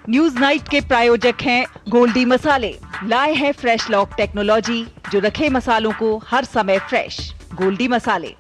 News night के प्रायोजक हैं गोल्डी मसाले। लाए हैं फ्रेश लॉक टेक्नोलॉजी जो रखे मसालों को हर समय फ्रेश। गोल्डी मसाले।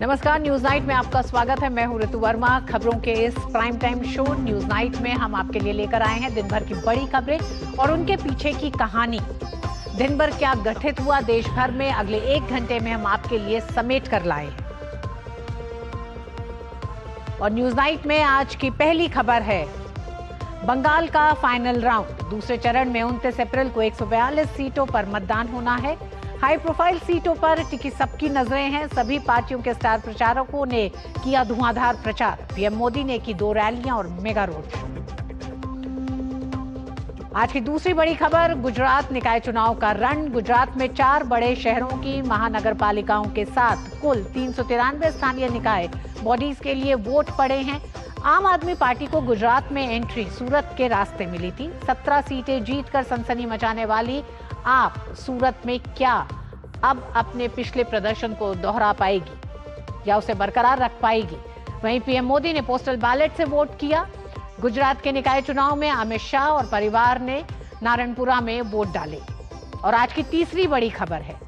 नमस्कार, न्यूज नाइट में आपका स्वागत है। मैं हूं ऋतु वर्मा। खबरों के इस prime time show news night में हम आपके लिए लेकर आए हैं दिन भर की बड़ी खबरें और उनके पीछे की कहानी। दिन भर क्या घटित हुआ देश भर में, अगले 1 घंटे में हम आपके लिए समेट कर लाए हैं। और न्यूज नाइट में आज की पहली खबर है बंगाल का फाइनल राउंड। दूसरे चरण में 29 अप्रैल को 142 सीटों पर मतदान होना है। हाई प्रोफाइल सीटों पर टिकी सबकी नजरें हैं। सभी पार्टियों के स्टार प्रचारकों ने किया धुआंधार प्रचार। पीएम मोदी ने की 2 रैलियां और मेगा रोड शो। आज की दूसरी बड़ी खबर गुजरात निकाय चुनाव का रण। गुजरात में 4 बड़े शहरों की महानगर पालिकाओं के साथ कुल 393 स्थानीय निकाय बॉडीज के लिए वोट पड़े हैं। आम आदमी पार्टी को गुजरात में एंट्री सूरत के रास्ते मिली थी। 17 सीटें जीतकर सनसनी मचाने वाली आप सूरत में क्या अब अपने पिछले प्रदर्शन को दोहरा पाएगी या उसे बरकरार रख पाएगी? वहीं पीएम मोदी ने पोस्टल बैलेट से वोट किया। गुजरात के निकाय चुनाव में अमित शाह और परिवार ने नारायणपुरा में वोट डाले। और आज की तीसरी बड़ी खबर है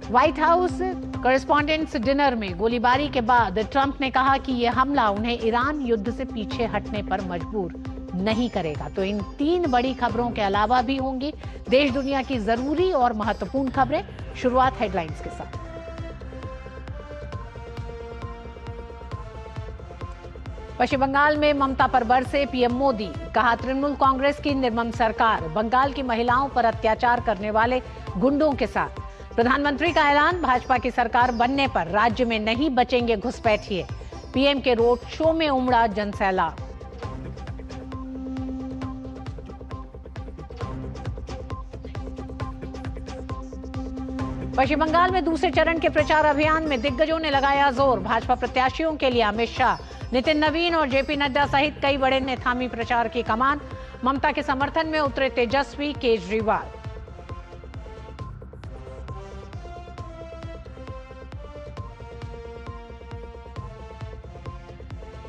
व्हाइट हाउस कॉरेस्पॉन्डेंट्स डिनर में गोलीबारी के बाद ट्रंप ने कहा कि यह हमला उन्हें ईरान युद्ध से पीछे हटने पर मजबूर नहीं करेगा। तो इन 3 बड़ी खबरों के अलावा भी होंगी देश दुनिया की जरूरी और महत्वपूर्ण खबरें। शुरुआत हेडलाइंस के साथ। पश्चिम बंगाल में ममता पर बरसे पीएम मोदी। कहा तृणमूल कांग्रेस की निर्मम सरकार बंगाल की महिलाओं पर अत्याचार करने वाले गुंडों के साथ। प्रधानमंत्री का ऐलान, भाजपा की सरकार बनने पर राज्य में नहीं बचेंगे घुसपैठिए। पीएम के रोड शो में उमड़ा जनसैलाब। पश्चिम बंगाल में दूसरे चरण के प्रचार अभियान में दिग्गजों ने लगाया जोर। भाजपा प्रत्याशियों के लिए अमित शाह, नितिन नवीन और जेपी नड्डा सहित कई बड़े ने थामी प्रचार की कमान। ममता के समर्थन में उतरे तेजस्वी, केजरीवाल।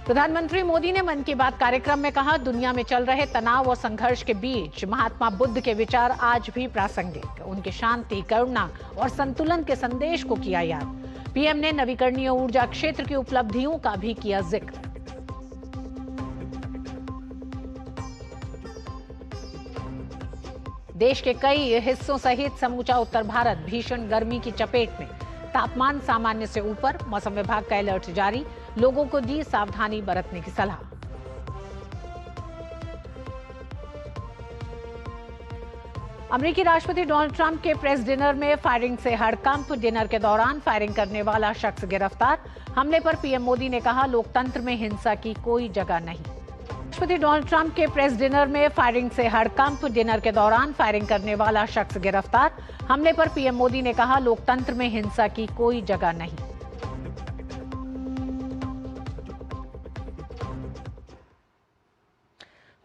प्रधानमंत्री मोदी ने मन की बात कार्यक्रम में कहा, दुनिया में चल रहे तनाव और संघर्ष के बीच महात्मा बुद्ध के विचार आज भी प्रासंगिक। उनके शांति, करुणा और संतुलन के संदेश को किया याद। पीएम ने नवीकरणीय ऊर्जा क्षेत्र की उपलब्धियों का भी किया जिक्र। देश के कई हिस्सों सहित समूचा उत्तर भारत भीषण गर्मी की चपेट में। तापमान सामान्य से ऊपर। मौसम विभाग का अलर्ट जारी, लोगों को दी सावधानी बरतने की सलाह। अमेरिकी राष्ट्रपति डोनाल्ड ट्रंप के प्रेस डिनर में फायरिंग से हड़कंप। डिनर के दौरान फायरिंग करने वाला शख्स गिरफ्तार। हमले पर पीएम मोदी ने कहा, लोकतंत्र में हिंसा की कोई जगह नहीं। राष्ट्रपति डोनाल्ड ट्रंप के प्रेस डिनर में फायरिंग से हड़कंप। डिनर के दौरान फायरिंग करने वाला शख्स गिरफ्तार। हमले पर पीएम मोदी ने कहा, लोकतंत्र में हिंसा की कोई जगह नहीं।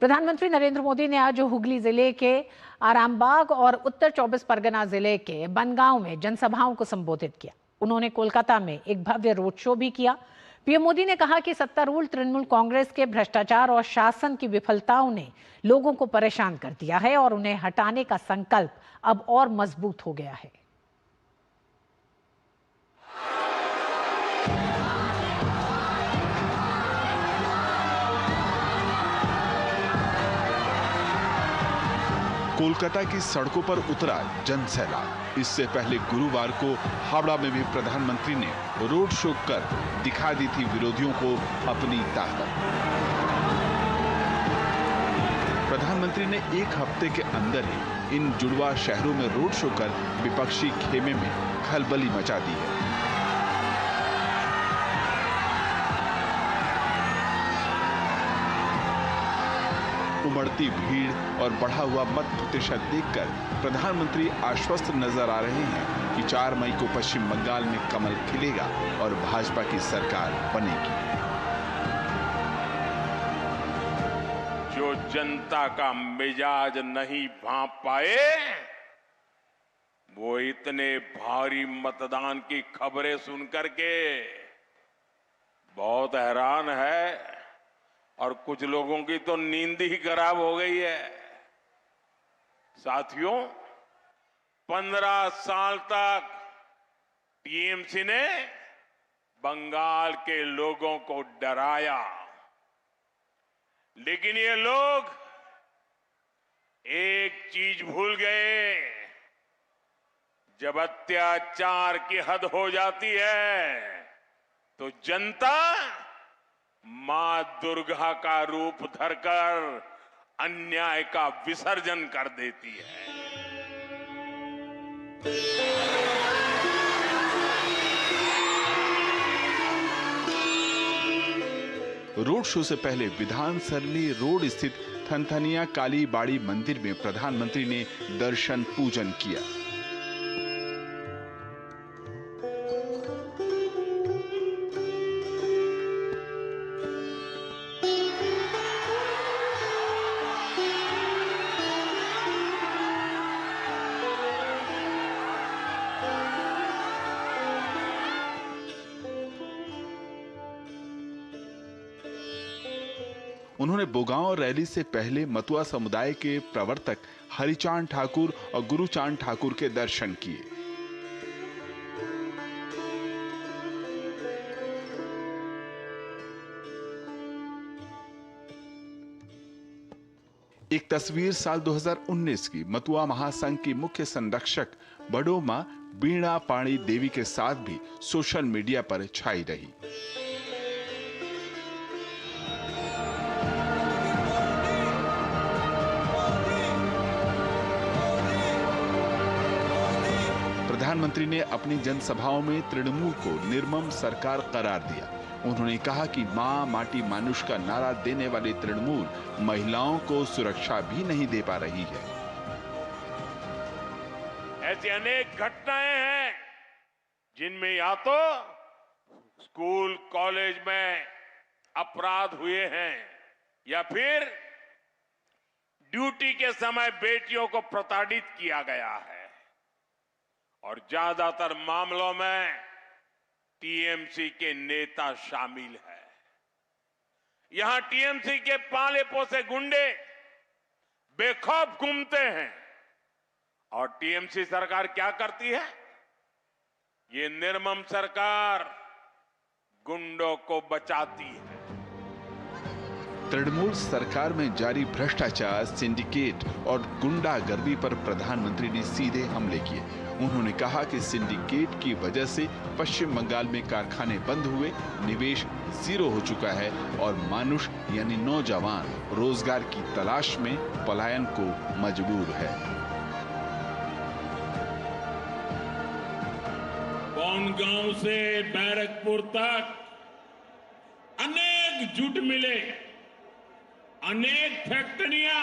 प्रधानमंत्री नरेंद्र मोदी ने आज हुगली जिले के आरामबाग और उत्तर 24 परगना जिले के बनगांव में जनसभाओं को संबोधित किया। उन्होंने कोलकाता में एक भव्य रोड शो भी किया। पीएम मोदी ने कहा कि सत्तारूढ़ तृणमूल कांग्रेस के भ्रष्टाचार और शासन की विफलताओं ने लोगों को परेशान कर दिया है और उन्हें हटाने का संकल्प अब और मजबूत हो गया है। कोलकाता की सड़कों पर उतरा जन सैलाब। इससे पहले गुरुवार को हावड़ा में भी प्रधानमंत्री ने रोड शो कर दिखा दी थी विरोधियों को अपनी ताकत। प्रधानमंत्री ने एक हफ्ते के अंदर ही इन जुड़वा शहरों में रोड शो कर विपक्षी खेमे में खलबली मचा दी है। उमड़ती भीड़ और बढ़ा हुआ मत प्रतिशत देखकर प्रधानमंत्री आश्वस्त नजर आ रहे हैं कि 4 मई को पश्चिम बंगाल में कमल खिलेगा और भाजपा की सरकार बनेगी। जो जनता का मिजाज नहीं भांप पाए, वो इतने भारी मतदान की खबरें सुनकर के बहुत हैरान है और कुछ लोगों की तो नींद ही खराब हो गई है। साथियों, 15 साल तक टीएमसी ने बंगाल के लोगों को डराया, लेकिन ये लोग एक चीज भूल गए, जब अत्याचार की हद हो जाती है तो जनता मां दुर्गा का रूप धरकर अन्याय का विसर्जन कर देती है। रोड शो से पहले विधान सरली रोड स्थित थनथनिया काली बाड़ी मंदिर में प्रधानमंत्री ने दर्शन पूजन किया। उन्होंने बोगांव रैली से पहले मतुआ समुदाय के प्रवर्तक हरिचांद ठाकुर और गुरुचांद ठाकुर के दर्शन किए। एक तस्वीर साल 2019 की मतुआ महासंघ की मुख्य संरक्षक बड़ोमा बीणा पाणी देवी के साथ भी सोशल मीडिया पर छाई रही। प्रधानमंत्री ने अपनी जनसभाओं में तृणमूल को निर्मम सरकार करार दिया। उन्होंने कहा कि मां माटी मानुष का नारा देने वाली तृणमूल महिलाओं को सुरक्षा भी नहीं दे पा रही है। ऐसी अनेक घटनाएं हैं जिनमें या तो स्कूल कॉलेज में अपराध हुए हैं या फिर ड्यूटी के समय बेटियों को प्रताड़ित किया गया है, और ज्यादातर मामलों में टीएमसी के नेता शामिल है। यहां टीएमसी के पाले पोसे गुंडे बेखौफ घूमते हैं और टीएमसी सरकार क्या करती है? ये निर्मम सरकार गुंडों को बचाती है। तृणमूल सरकार में जारी भ्रष्टाचार, सिंडिकेट और गुंडागर्दी पर प्रधानमंत्री ने सीधे हमले किए। उन्होंने कहा कि सिंडिकेट की वजह से पश्चिम बंगाल में कारखाने बंद हुए, निवेश जीरो हो चुका है और मानुष यानी नौजवान रोजगार की तलाश में पलायन को मजबूर है। बनगांव से बैरकपुर तक अनेक जूट मिले, अनेक फैक्ट्रियां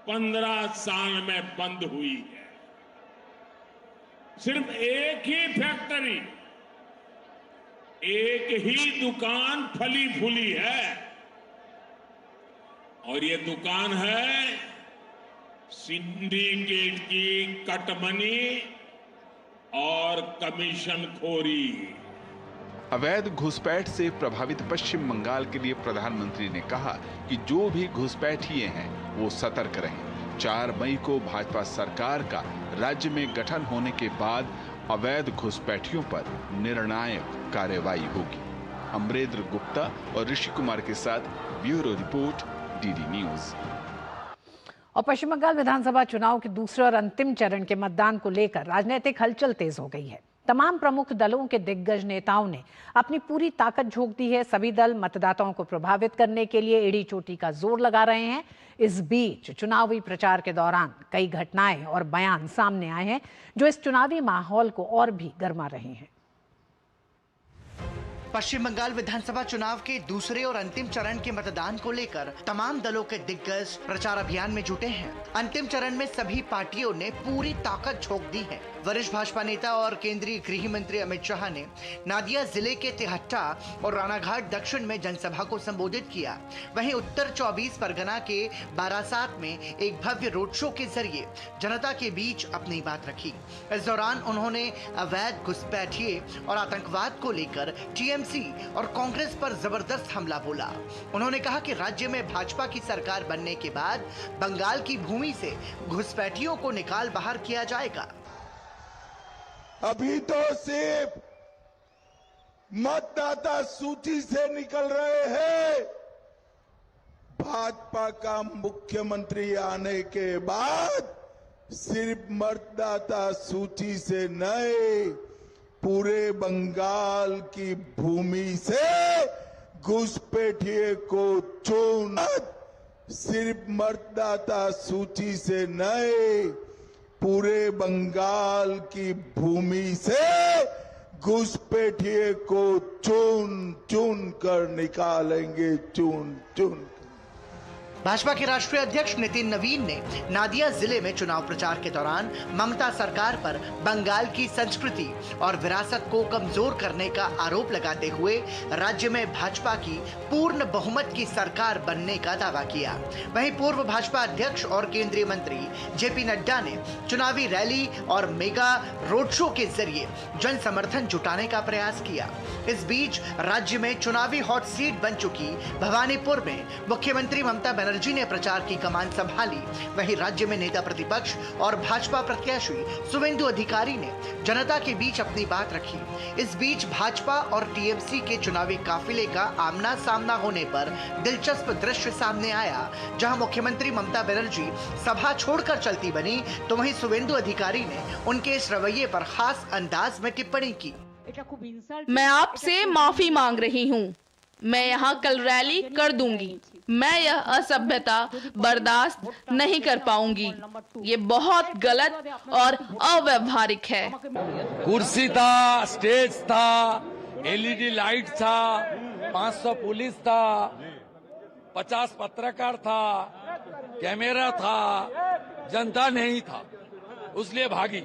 15 साल में बंद हुई है। सिर्फ एक ही फैक्ट्री, एक ही दुकान फली फूली है, और ये दुकान है सिंडिकेट की कटमनी और कमीशनखोरी। अवैध घुसपैठ से प्रभावित पश्चिम बंगाल के लिए प्रधानमंत्री ने कहा कि जो भी घुसपैठिए हैं वो सतर्क रहें। 4 मई को भाजपा सरकार का राज्य में गठन होने के बाद अवैध घुसपैठियों पर निर्णायक कार्रवाई होगी। अमरेंद्र गुप्ता और ऋषि कुमार के साथ ब्यूरो रिपोर्ट, डीडी न्यूज। और पश्चिम बंगाल विधानसभा चुनाव के दूसरे और अंतिम चरण के मतदान को लेकर राजनीतिक हलचल तेज हो गई है। तमाम प्रमुख दलों के दिग्गज नेताओं ने अपनी पूरी ताकत झोंक दी है। सभी दल मतदाताओं को प्रभावित करने के लिए एड़ी चोटी का जोर लगा रहे हैं। इस बीच चुनावी प्रचार के दौरान कई घटनाएं और बयान सामने आए हैं जो इस चुनावी माहौल को और भी गर्मा रहे हैं। पश्चिम बंगाल विधानसभा चुनाव के दूसरे और अंतिम चरण के मतदान को लेकर तमाम दलों के दिग्गज प्रचार अभियान में जुटे हैं। अंतिम चरण में सभी पार्टियों ने पूरी ताकत झोंक दी है। वरिष्ठ भाजपा नेता और केंद्रीय गृह मंत्री अमित शाह ने नादिया जिले के तिहट्टा और रानाघाट दक्षिण में जनसभा को संबोधित किया। वहीं उत्तर 24 परगना के बारासात में एक भव्य रोड शो के जरिए जनता के बीच अपनी बात रखी। इस दौरान उन्होंने अवैध घुसपैठिए और आतंकवाद को लेकर टीएमसी और कांग्रेस पर जबरदस्त हमला बोला। उन्होंने कहा कि राज्य में भाजपा की सरकार बनने के बाद बंगाल की भूमि से घुसपैठियों को निकाल बाहर किया जाएगा। अभी तो सिर्फ मतदाता सूची से निकल रहे हैं। भाजपा का मुख्यमंत्री आने के बाद सिर्फ मतदाता सूची से नहीं, पूरे बंगाल की भूमि से घुसपैठिए को चुन, सिर्फ मतदाता सूची से नहीं, पूरे बंगाल की भूमि से घुसपैठिए को चुन चुन कर निकालेंगे, चुन चुन। भाजपा के राष्ट्रीय अध्यक्ष नितिन नवीन ने नादिया जिले में चुनाव प्रचार के दौरान ममता सरकार पर बंगाल की संस्कृति और विरासत को कमजोर करने का आरोप लगाते हुए राज्य में भाजपा की पूर्ण बहुमत की सरकार बनने का दावा किया। वहीं पूर्व भाजपा अध्यक्ष और केंद्रीय मंत्री जेपी नड्डा ने चुनावी रैली और मेगा रोड शो के जरिए जन समर्थन जुटाने का प्रयास किया। इस बीच राज्य में चुनावी हॉट सीट बन चुकी भवानीपुर में मुख्यमंत्री ममता बनर्जी ने प्रचार की कमान संभाली। वहीं राज्य में नेता प्रतिपक्ष और भाजपा प्रत्याशी शुवेंदु अधिकारी ने जनता के बीच अपनी बात रखी। इस बीच भाजपा और टीएमसी के चुनावी काफिले का आमना सामना होने पर दिलचस्प दृश्य सामने आया, जहां मुख्यमंत्री ममता बनर्जी सभा छोड़कर चलती बनी, तो वहीं शुवेंदु अधिकारी ने उनके इस रवैये पर खास अंदाज में टिप्पणी की। मैं आपसे माफी मांग रही हूँ। मैं यहाँ कल रैली कर दूंगी। मैं यह असभ्यता बर्दाश्त नहीं कर पाऊंगी। ये बहुत गलत और अव्यवहारिक है। कुर्सी था, स्टेज था, एलईडी लाइट था, 500 पुलिस था, 50 पत्रकार था, कैमरा था, जनता नहीं था, उसलिए भागी।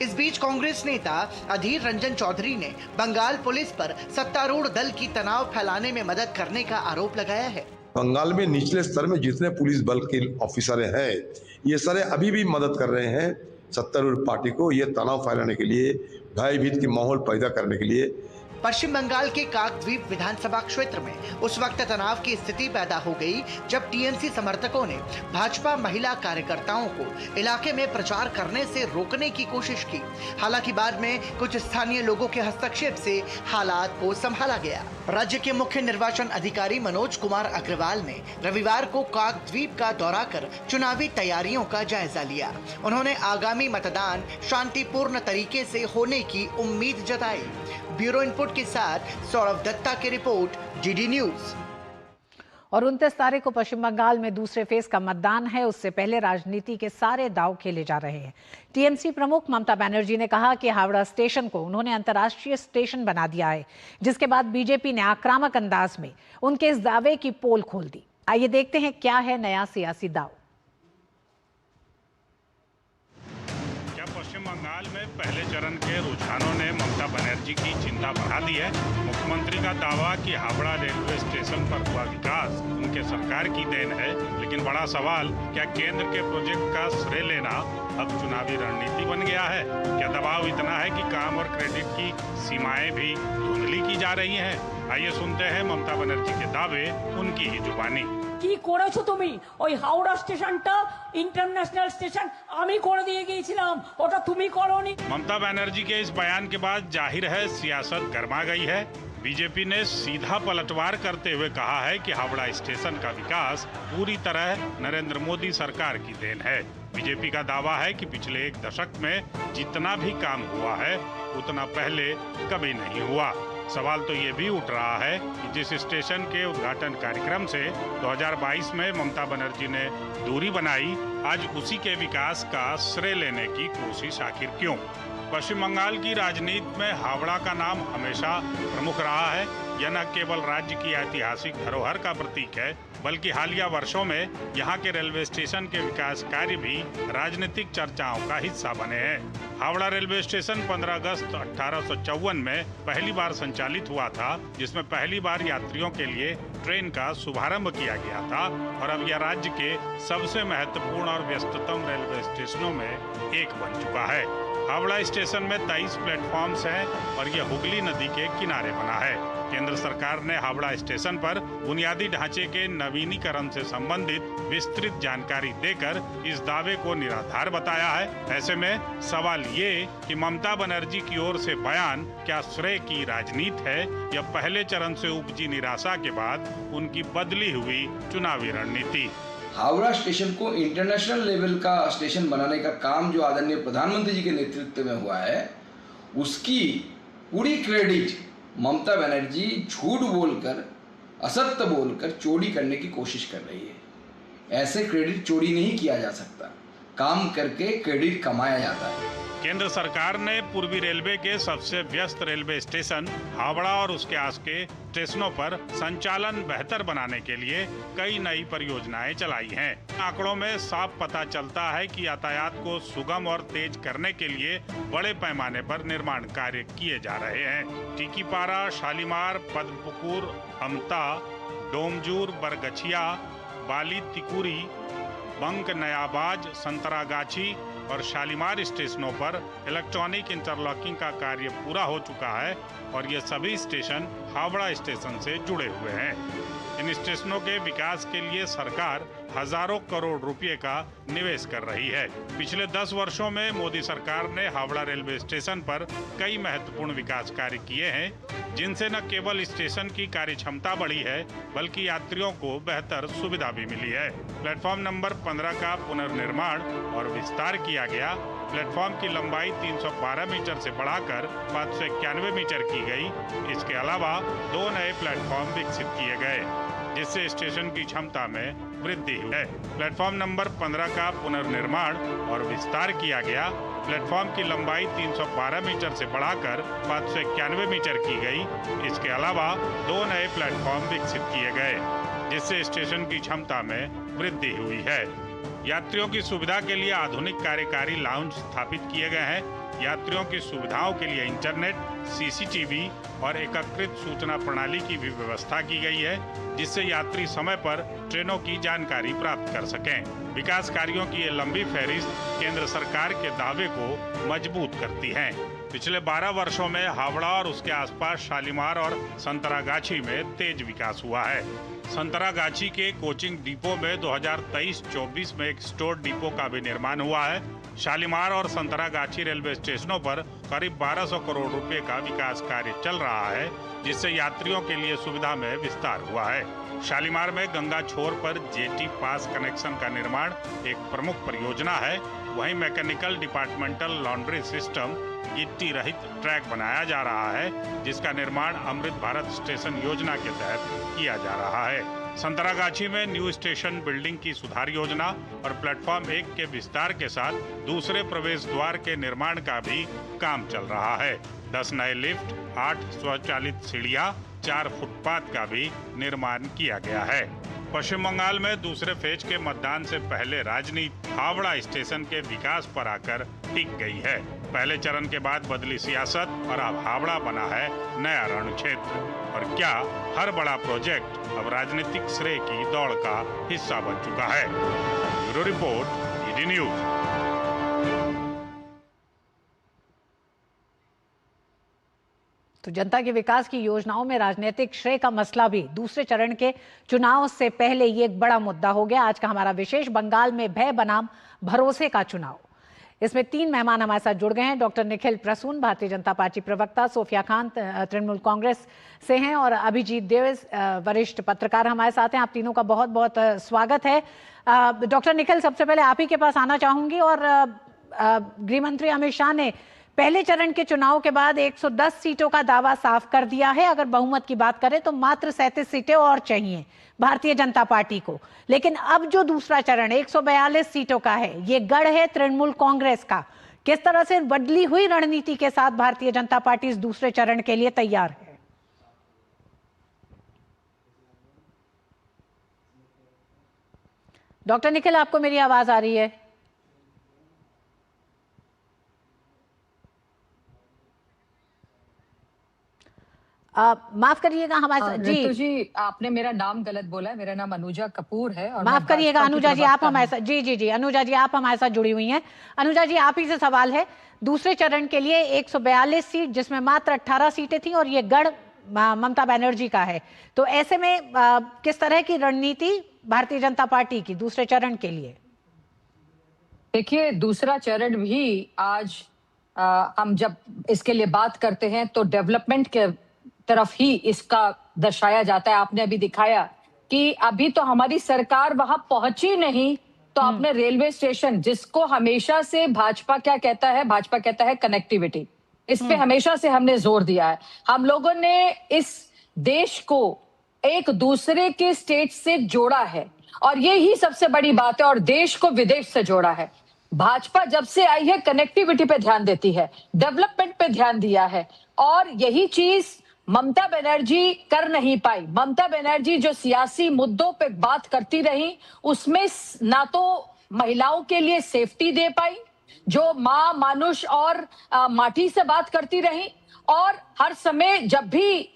इस बीच कांग्रेस नेता अधीर रंजन चौधरी ने बंगाल पुलिस पर सत्तारूढ़ दल की तनाव फैलाने में मदद करने का आरोप लगाया है। बंगाल में निचले स्तर में जितने पुलिस बल के ऑफिसर हैं, ये सारे अभी भी मदद कर रहे हैं सत्तारूढ़ पार्टी को ये तनाव फैलाने के लिए, भयभीत की माहौल पैदा करने के लिए। पश्चिम बंगाल के काकद्वीप विधानसभा क्षेत्र में उस वक्त तनाव की स्थिति पैदा हो गई जब टीएमसी समर्थकों ने भाजपा महिला कार्यकर्ताओं को इलाके में प्रचार करने से रोकने की कोशिश की। हालांकि बाद में कुछ स्थानीय लोगों के हस्तक्षेप से हालात को संभाला गया। राज्य के मुख्य निर्वाचन अधिकारी मनोज कुमार अग्रवाल ने रविवार को काकद्वीप का दौरा कर चुनावी तैयारियों का जायजा लिया। उन्होंने आगामी मतदान शांतिपूर्ण तरीके से होने की उम्मीद जताई। ब्यूरो इनपुट के साथ सौरभ दत्ता की रिपोर्ट, डीडी न्यूज। और 29 तारीख को पश्चिम बंगाल में दूसरे फेज का मतदान है। उससे पहले राजनीति के सारे दांव खेले जा रहे हैं। टीएमसी प्रमुख ममता बनर्जी ने कहा कि हावड़ा स्टेशन को उन्होंने अंतर्राष्ट्रीय स्टेशन बना दिया है, जिसके बाद बीजेपी ने आक्रामक अंदाज में उनके इस दावे की पोल खोल दी। आइए देखते हैं क्या है नया सियासी दाव। पश्चिम बंगाल में पहले चरण के रुझानों ने ममता बनर्जी की चिंता बढ़ा दी है। मुख्यमंत्री का दावा कि हावड़ा रेलवे स्टेशन पर हुआ विकास उनके सरकार की देन है, लेकिन बड़ा सवाल, क्या केंद्र के प्रोजेक्ट का श्रेय लेना अब चुनावी रणनीति बन गया है? क्या दबाव इतना है कि काम और क्रेडिट की सीमाएं भी धुंधली की जा रही हैं? आइए सुनते हैं ममता बनर्जी के दावे उनकी ही जुबानी। কি করেছো তুমি? ওই হাওড়া স্টেশনটা इंटरनेशनल स्टेशन আমি করে দিয়ে গিয়েছিলাম, ওটা তুমি করোনি। ममता बनर्जी के इस बयान के बाद जाहिर है सियासत गर्मा गई है। बीजेपी ने सीधा पलटवार करते हुए कहा है कि हावड़ा स्टेशन का विकास पूरी तरह नरेंद्र मोदी सरकार की देन है। बीजेपी का दावा है कि पिछले एक दशक में जितना भी काम हुआ है उतना पहले कभी नहीं हुआ। सवाल तो ये भी उठ रहा है कि जिस स्टेशन के उद्घाटन कार्यक्रम से 2022 में ममता बनर्जी ने दूरी बनाई, आज उसी के विकास का श्रेय लेने की कोशिश आखिर क्यों? पश्चिम बंगाल की राजनीति में हावड़ा का नाम हमेशा प्रमुख रहा है। यह न केवल राज्य की ऐतिहासिक धरोहर का प्रतीक है, बल्कि हालिया वर्षों में यहाँ के रेलवे स्टेशन के विकास कार्य भी राजनीतिक चर्चाओं का हिस्सा बने हैं। हावड़ा रेलवे स्टेशन 15 अगस्त 1854 में पहली बार संचालित हुआ था, जिसमें पहली बार यात्रियों के लिए ट्रेन का शुभारंभ किया गया था और अब यह राज्य के सबसे महत्वपूर्ण और व्यस्ततम रेलवे स्टेशनों में एक बन चुका है। हावड़ा स्टेशन में 23 प्लेटफॉर्म्स हैं और यह हुगली नदी के किनारे बना है। केंद्र सरकार ने हावड़ा स्टेशन पर बुनियादी ढांचे के नवीनीकरण से संबंधित विस्तृत जानकारी देकर इस दावे को निराधार बताया है। ऐसे में सवाल ये कि ममता बनर्जी की ओर से बयान क्या श्रेय की राजनीति है या पहले चरण से उपजी निराशा के बाद उनकी बदली हुई चुनावी रणनीति? हावड़ा स्टेशन को इंटरनेशनल लेवल का स्टेशन बनाने का काम जो आदरणीय प्रधानमंत्री जी के नेतृत्व में हुआ है, उसकी पूरी क्रेडिट ममता बनर्जी झूठ बोलकर, असत्य बोलकर चोरी करने की कोशिश कर रही है। ऐसे क्रेडिट चोरी नहीं किया जा सकता, काम करके क्रेडिट कमाया जाता है। केंद्र सरकार ने पूर्वी रेलवे के सबसे व्यस्त रेलवे स्टेशन हावड़ा और उसके आस के स्टेशनों पर संचालन बेहतर बनाने के लिए कई नई परियोजनाएं चलाई हैं। आंकड़ों में साफ पता चलता है कि यातायात को सुगम और तेज करने के लिए बड़े पैमाने पर निर्माण कार्य किए जा रहे हैं। टीकीपारा, शालीमार, पद्मपुकुर, अमता, डोमजूर, बरगछिया, बाली तिकुरी, बंक नयाबाज, संतरागाछी और शालीमार स्टेशनों पर इलेक्ट्रॉनिक इंटरलॉकिंग का कार्य पूरा हो चुका है और ये सभी स्टेशन हावड़ा स्टेशन से जुड़े हुए हैं। इन स्टेशनों के विकास के लिए सरकार हजारों करोड़ रुपए का निवेश कर रही है। पिछले 10 वर्षों में मोदी सरकार ने हावड़ा रेलवे स्टेशन पर कई महत्वपूर्ण विकास कार्य किए हैं, जिनसे न केवल स्टेशन की कार्य क्षमता बढ़ी है, बल्कि यात्रियों को बेहतर सुविधा भी मिली है। प्लेटफॉर्म नंबर 15 का पुनर्निर्माण और विस्तार किया गया। प्लेटफॉर्म की लंबाई 312 मीटर से बढ़ाकर 591 मीटर की गई। इसके अलावा 2 नए प्लेटफॉर्म विकसित किए गए, जिससे स्टेशन की क्षमता में वृद्धि हुई है। प्लेटफॉर्म नंबर 15 का पुनर्निर्माण और विस्तार किया गया। प्लेटफॉर्म की लंबाई 312 मीटर से बढ़ाकर 591 मीटर की गई। इसके अलावा 2 नए प्लेटफॉर्म विकसित किए गए, जिससे स्टेशन की क्षमता में वृद्धि हुई है। यात्रियों की सुविधा के लिए आधुनिक कार्यकारी लाउंज स्थापित किए गए हैं। यात्रियों की सुविधाओं के लिए इंटरनेट, सीसीटीवी और एकीकृत सूचना प्रणाली की भी व्यवस्था की गई है, जिससे यात्री समय पर ट्रेनों की जानकारी प्राप्त कर सकें। विकास कार्यों की ये लंबी फहरिस्त केंद्र सरकार के दावे को मजबूत करती है। पिछले 12 वर्षों में हावड़ा और उसके आसपास शालीमार और संतरागाछी में तेज विकास हुआ है। संतरागाछी के कोचिंग डिपो में 2023-24 में एक स्टोर डिपो का भी निर्माण हुआ है। शालीमार और संतरागाछी रेलवे स्टेशनों पर करीब 1200 करोड़ रुपए का विकास कार्य चल रहा है, जिससे यात्रियों के लिए सुविधा में विस्तार हुआ है। शालीमार में गंगा छोर पर जेटी पास कनेक्शन का निर्माण एक प्रमुख परियोजना है। वहीं मैकेनिकल डिपार्टमेंटल लॉन्ड्री सिस्टम गिट्टी रहित ट्रैक बनाया जा रहा है, जिसका निर्माण अमृत भारत स्टेशन योजना के तहत किया जा रहा है। संतरागाछी में न्यू स्टेशन बिल्डिंग की सुधार योजना और प्लेटफॉर्म 1 के विस्तार के साथ दूसरे प्रवेश द्वार के निर्माण का भी काम चल रहा है। 10 नए लिफ्ट, 8 स्वचालित सीढ़ियां, 4 फुटपाथ का भी निर्माण किया गया है। पश्चिम बंगाल में दूसरे फेज के मतदान से पहले राजनीति हावड़ा स्टेशन के विकास पर आकर टिक गई है। पहले चरण के बाद बदली सियासत और अब हावड़ा बना है नया रण क्षेत्र। और क्या हर बड़ा प्रोजेक्ट अब राजनीतिक श्रेय की दौड़ का हिस्सा बन चुका है? Bureau report, ED news. तो जनता के विकास की योजनाओं में राजनीतिक श्रेय का मसला भी दूसरे चरण के चुनाव से पहले ये एक बड़ा मुद्दा हो गया। आज का हमारा विशेष बंगाल में भय बनाम भरोसे का चुनाव। इसमें 3 मेहमान हमारे साथ जुड़ गए हैं। डॉक्टर निखिल प्रसून भारतीय जनता पार्टी प्रवक्ता, सोफिया खान तृणमूल कांग्रेस से हैं और अभिजीत देव वरिष्ठ पत्रकार हमारे साथ हैं। आप तीनों का बहुत बहुत स्वागत है। डॉक्टर निखिल, सबसे पहले आप ही के पास आना चाहूंगी। और गृह मंत्री अमित शाह ने पहले चरण के चुनाव के बाद 110 सीटों का दावा साफ कर दिया है। अगर बहुमत की बात करें तो मात्र 37 सीटें और चाहिए भारतीय जनता पार्टी को। लेकिन अब जो दूसरा चरण 142 सीटों का है, ये गढ़ है तृणमूल कांग्रेस का। किस तरह से बदली हुई रणनीति के साथ भारतीय जनता पार्टी इस दूसरे चरण के लिए तैयार है? डॉक्टर निखिल, आपको मेरी आवाज आ रही है? माफ करिएगा हमारे साथ जी, आपने मेरा नाम गलत बोला है। मेरा नाम अनुजा कपूर है। और माफ करिएगा अनुजा जी, आप हमारे साथ जी अनुजा जी, आप हमारे साथ जुड़ी हुई हैं। अनुजा जी, आप ही से सवाल है। दूसरे चरण के लिए 142 सीट, जिसमें मात्र 18 सीटें थी और ये गढ़ ममता बनर्जी का है। तो ऐसे में किस तरह की रणनीति भारतीय जनता पार्टी की दूसरे चरण के लिए? देखिए, दूसरा चरण भी आज हम जब इसके लिए बात करते हैं तो डेवलपमेंट के तरफ ही इसका दर्शाया जाता है। आपने अभी दिखाया कि अभी तो हमारी सरकार वहां पहुंची नहीं, तो आपने रेलवे स्टेशन, जिसको हमेशा से भाजपा क्या कहता है, भाजपा कहता है कनेक्टिविटी, इस पे हमेशा से हमने जोर दिया है। हम लोगों ने इस देश को एक दूसरे के स्टेट से जोड़ा है और ये ही सबसे बड़ी बात है, और देश को विदेश से जोड़ा है। भाजपा जब से आई है कनेक्टिविटी पे ध्यान देती है, डेवलपमेंट पे ध्यान दिया है, और यही चीज ममता बनर्जी कर नहीं पाई। ममता बनर्जी जो सियासी मुद्दों पे बात करती रही, उसमें ना तो महिलाओं के लिए सेफ्टी दे पाई, जो माँ मानुष और माटी से बात करती रही, और हर समय जब भी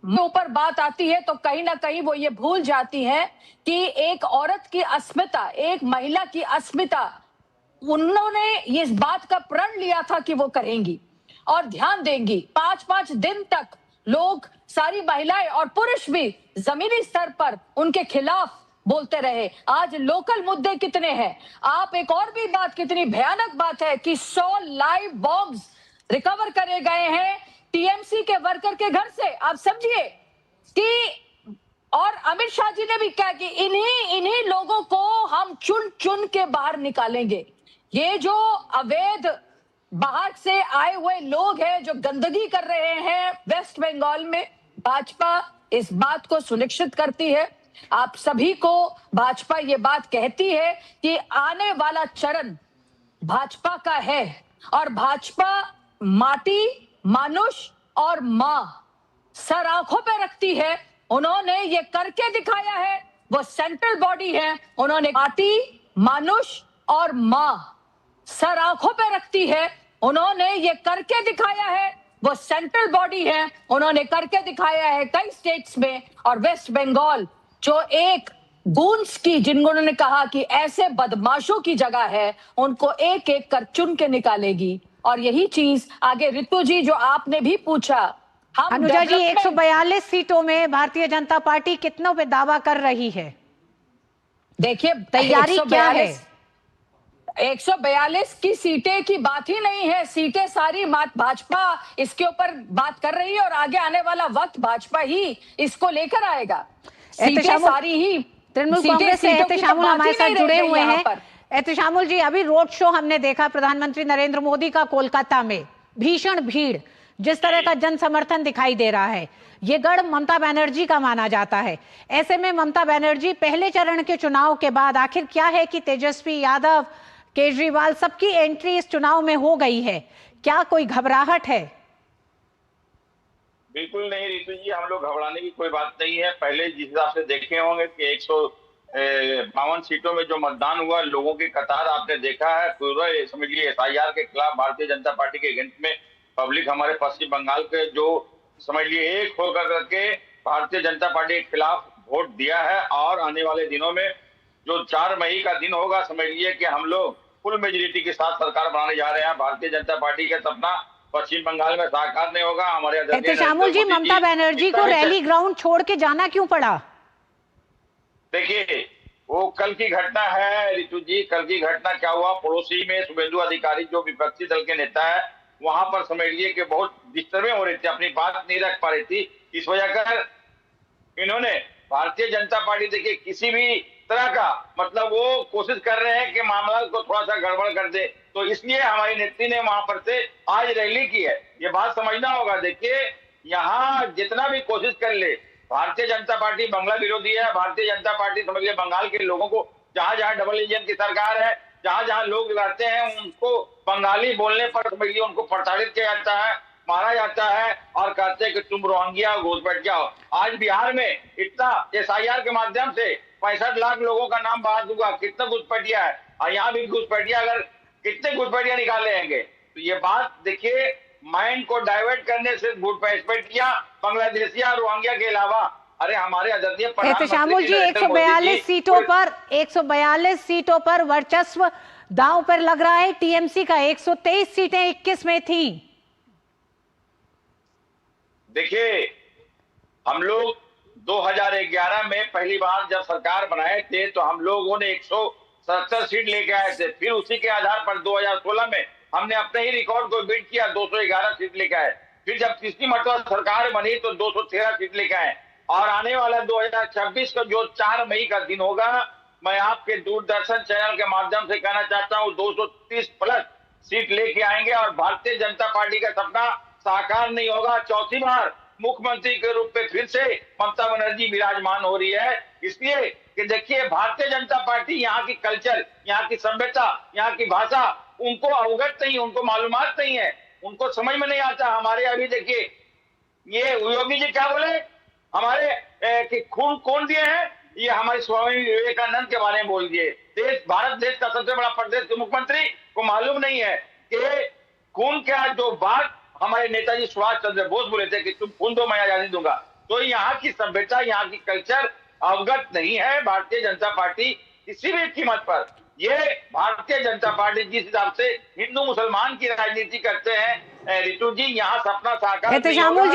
ऊपर बात आती है तो कहीं ना कहीं वो ये भूल जाती है कि एक औरत की अस्मिता, एक महिला की अस्मिता, उन्होंने इस बात का प्रण लिया था कि वो करेंगी और ध्यान देंगी। 5-5 दिन तक लोग, सारी महिलाएं और पुरुष भी जमीनी स्तर पर उनके खिलाफ बोलते रहे। आज लोकल मुद्दे कितने हैं। आप एक और भी बात, कितनी भयानक बात है कि 100 लाइव बॉम्ब्स रिकवर करे गए हैं टीएमसी के वर्कर के घर से। आप समझिए कि, और अमित शाह जी ने भी कहा कि इन्हीं लोगों को हम चुन चुन के बाहर निकालेंगे। ये जो अवैध बाहर से आए हुए लोग हैं जो गंदगी कर रहे हैं वेस्ट बंगाल में, भाजपा इस बात को सुनिश्चित करती है। आप सभी को भाजपा ये बात कहती है कि आने वाला चरण भाजपा का है, और भाजपा माटी, मानुष और मां सर आंखों पे रखती है। उन्होंने ये करके दिखाया है। वो सेंट्रल बॉडी है, उन्होंने माटी, मानुष और मां सर आंखों पे रखती है। उन्होंने ये करके दिखाया है। वो सेंट्रल बॉडी है, उन्होंने करके दिखाया है कई स्टेट्स में। और वेस्ट बंगाल जो एक गूंस की, जिन्होंने कहा कि ऐसे बदमाशों की जगह है, उनको एक एक कर चुन के निकालेगी। और यही चीज आगे ऋतु जी, जो आपने भी पूछा, हम अनुजा जी 142 सीटों में भारतीय जनता पार्टी कितनों पे दावा कर रही है? देखिए, तैयारी क्या है? 142 की सीटें की बात ही नहीं है। सीटें सारी भाजपा इसके ऊपर बात कर रही है, और आगे आने वाला वक्त भाजपा ही इसको लेकर आएगा। सीटें सारी ही तृणमूल कांग्रेस से एहतशामुल हमारे साथ जुड़े हुए हैं। एहतशामुल जी, अभी रोड शो हमने देखा प्रधानमंत्री नरेंद्र मोदी का कोलकाता में, भीषण भीड़, जिस तरह का जन समर्थन दिखाई दे रहा है, ये गढ़ ममता बनर्जी का माना जाता है। ऐसे में ममता बनर्जी पहले चरण के चुनाव के बाद आखिर क्या है कि तेजस्वी यादव, केजरीवाल, सबकी एंट्री इस चुनाव में हो गई है, क्या कोई घबराहट है? बिल्कुल नहीं ऋतु जी, हम लोग घबराने की कोई बात नहीं है। पहले जिस हिसाब से देखे होंगे कि 152 सीटों में जो मतदान हुआ, लोगों की कतार आपने देखा है। पूरा समझिए SIR के खिलाफ भारतीय जनता पार्टी के अगेंस्ट में पब्लिक हमारे पश्चिम बंगाल के जो समझिए एक होकर करके भारतीय जनता पार्टी के खिलाफ वोट दिया है। और आने वाले दिनों में जो 4 मई का दिन होगा, समझ लीजिए कि हम लोग फुल मेजोरिटी के साथ सरकार बनाने जा रहे हैं। भारतीय जनता पार्टी का सपना पश्चिम बंगाल में साकार नहीं होगा। हमारे एहतेशामुल जी, ममता बनर्जी को रैली ग्राउंड छोड़ के जाना क्यों पड़ा? देखिए, वो कल की घटना है ऋतु जी। कल की घटना क्या हुआ, पड़ोसी में शुभेंदु अधिकारी जो विपक्षी दल के नेता है, वहां पर समझिए कि बहुत डिस्टर्बें हो रही थी, अपनी बात नहीं रख पा रही थी। इस वजह कर इन्होंने भारतीय जनता पार्टी, देखिए किसी भी तरह का मतलब वो कोशिश कर रहे हैं कि मामला को थोड़ा सा गड़बड़ कर दे, तो इसलिए हमारी नेत्री ने वहां पर से आज रैली की है। ये बात समझना होगा। देखिए, यहाँ जितना भी कोशिश कर ले, भारतीय जनता पार्टी बंगला विरोधी है। भारतीय जनता पार्टी समझिए बंगाल के लोगों को, जहां जहां डबल इंजन की सरकार है, जहां जहां लोग रहते हैं, उनको बंगाली बोलने पर समझिए उनको प्रताड़ित किया जाता है, मारा जाता है और कहते हैं कि तुम रोहिंग्या घुसपैठ जाओ। आज बिहार में इतना SIR के माध्यम से 65 लाख लोगों का नाम बाहर दूंगा, कितना घुसपैठिया है, और यहाँ भी घुसपैठिया, अगर कितने घुसपैठिया निकाले होंगे। तो ये बात देखिए, माइंड को डाइवर्ट करने से घुसपैठिया बांग्लादेशिया रोहिंग्या के अलावा, अरे हमारे आदरणीय एहतेशामुल जी, 142 सीटों पर वर्चस्व दांव पर लग रहा है। TMC का 123 सीटें 21 में थी। देखिए, हम लोग 2011 में पहली बार जब सरकार बनाए थे तो हम लोगों ने 170 सीट लेके आए थे। फिर उसी के आधार पर 2016 में हमने अपने ही रिकॉर्ड को बीट किया, 211 सीट लेके आए। फिर जब तीसरी मरतबा सरकार बनी तो 213 सीट लेके आए। और आने वाला 2026 का जो 4 मई का दिन होगा, मैं आपके दूरदर्शन चैनल के माध्यम से कहना चाहता हूँ 230 प्लस सीट लेके आएंगे और भारतीय जनता पार्टी का सपना साकार नहीं होगा। चौथी बार मुख्यमंत्री के रूप में फिर से ममता बनर्जी विराजमान हो रही है। इसलिए कि देखिए, भारतीय जनता पार्टी यहाँ की कल्चर, यहाँ की सभ्यता, यहाँ की भाषा उनको अवगत नहीं, उनको मालूमात नहीं है, उनको समझ में नहीं आता। हमारे अभी देखिए, ये योगी जी क्या बोले, हमारे कि खून कौन दिए हैं, ये हमारे स्वामी विवेकानंद के बारे में बोल दिए। भारत देश का सबसे बड़ा प्रदेश के मुख्यमंत्री को मालूम नहीं है कि खून क्या, जो बात हमारे नेताजी सुभाष चंद्र बोस बोले थे कि तुम खून दो मैं आजादी दूंगा। तो यहाँ की सभ्यता, यहाँ की कल्चर अवगत नहीं है भारतीय जनता पार्टी किसी भी कीमत पर। ये भारतीय जनता पार्टी जिस हिसाब से हिंदू मुसलमान की राजनीति करते हैं ऋतु जी, यहाँ सपना साकार। एहतेशामुल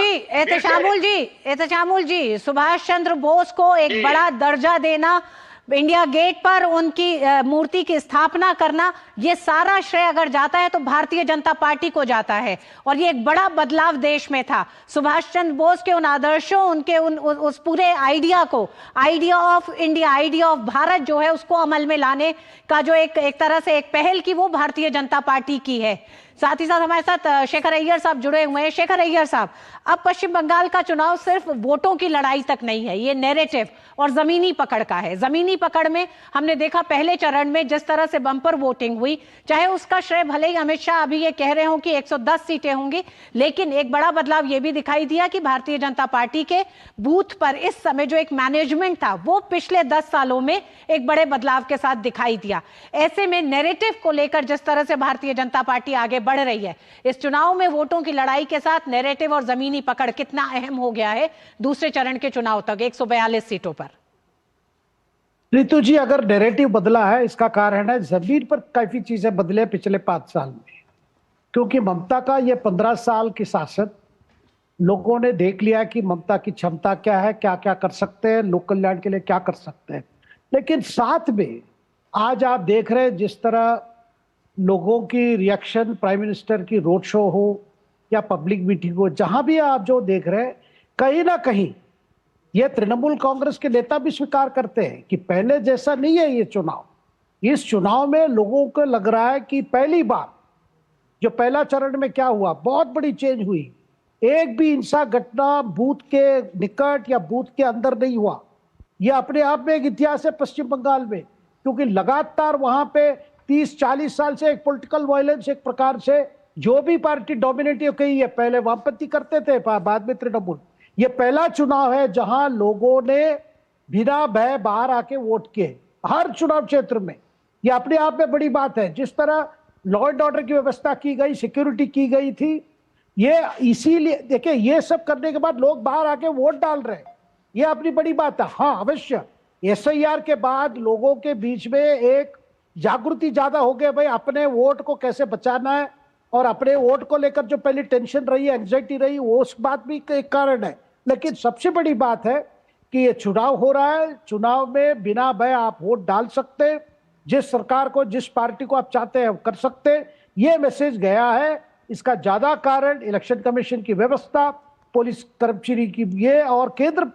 जी, सुभाष चंद्र बोस को एक बड़ा दर्जा देना, इंडिया गेट पर उनकी मूर्ति की स्थापना करना, ये सारा श्रेय अगर जाता है तो भारतीय जनता पार्टी को जाता है। और ये एक बड़ा बदलाव देश में था। सुभाष चंद्र बोस के उन आदर्शों, उनके उस पूरे आइडिया को, idea of India, idea of Bharat जो है, उसको अमल में लाने का जो एक तरह से एक पहल की, वो भारतीय जनता पार्टी की है। साथ ही साथ हमारे साथ शेखर अय्यर साहब जुड़े हुए हैं। शेखर अय्यर साहब, अब पश्चिम बंगाल का चुनाव सिर्फ वोटों की लड़ाई तक नहीं है, ये नैरेटिव और जमीनी पकड़ का है। जमीनी पकड़ में हमने देखा पहले चरण में जिस तरह से बम्पर वोटिंग हुई, चाहे उसका श्रेय भले ही अमित शाह अभी ये कह रहे हो कि 110 सीटें होंगी, लेकिन एक बड़ा बदलाव ये भी दिखाई दिया कि भारतीय जनता पार्टी के बूथ पर इस समय जो एक मैनेजमेंट था, वो पिछले 10 सालों में एक बड़े बदलाव के साथ दिखाई दिया। ऐसे में नैरेटिव को लेकर जिस तरह से भारतीय जनता पार्टी आगे बढ़ रही है, इस चुनाव में वोटों की लड़ाई के साथ नैरेटिव और जमीनी पकड़ कितना अहम हो गया है दूसरे चरण के चुनाव तक 142 सीटों पर? ऋतु जी, अगर नैरेटिव बदला है, इसका कारण है जमीन पर काफी चीजें बदले पिछले 5 साल में। क्योंकि ममता का ये 15 साल की शासन, लोगों ने देख लिया कि ममता की क्षमता क्या है, क्या क्या कर सकते हैं, लोक कल्याण के लिए क्या कर सकते हैं। लेकिन साथ में आज आप देख रहे हैं जिस तरह लोगों की रिएक्शन, प्राइम मिनिस्टर की रोड शो हो या पब्लिक मीटिंग हो, जहां भी आप जो देख रहे हैं, कहीं ना कहीं ये तृणमूल कांग्रेस के नेता भी स्वीकार करते हैं कि पहले जैसा नहीं है ये चुनाव। इस चुनाव में लोगों को लग रहा है कि पहली बार जो पहला चरण में क्या हुआ, बहुत बड़ी चेंज हुई। एक भी हिंसा घटना बूथ के निकट या बूथ के अंदर नहीं हुआ। यह अपने आप में एक इतिहास है पश्चिम बंगाल में, क्योंकि लगातार वहां पे 30-40 साल से एक पॉलिटिकल वायलेंस, एक प्रकार से जो भी पार्टी डोमिनेट हो गई है, पहले वामपंथी करते थे, बाद में तृणमूल। ये पहला चुनाव है जहां लोगों ने बिना भय बाहर आके वोट किए हर चुनाव क्षेत्र में। ये अपने आप में बड़ी बात है। जिस तरह लॉ एंड ऑर्डर की व्यवस्था की गई, सिक्योरिटी की गई थी, ये इसीलिए देखिए, ये सब करने के बाद लोग बाहर आके वोट डाल रहे हैं, ये अपनी बड़ी बात है। हाँ, अवश्य SIR के बाद लोगों के बीच में एक जागृति ज्यादा हो गई, भाई अपने वोट को कैसे बचाना है, और अपने वोट को लेकर जो पहले टेंशन रही, एंजाइटी रही, वो उस बात भी एक कारण है। लेकिन सबसे बड़ी बात है कि ये चुनाव हो रहा है, चुनाव में बिना भय आप वोट डाल सकते, जिस सरकार को, जिस पार्टी को आप चाहते हैं कर सकते, ये मैसेज गया है। इसका ज्यादा कारण इलेक्शन कमीशन की व्यवस्था, पुलिस कर्मचारी की ये और केंद्र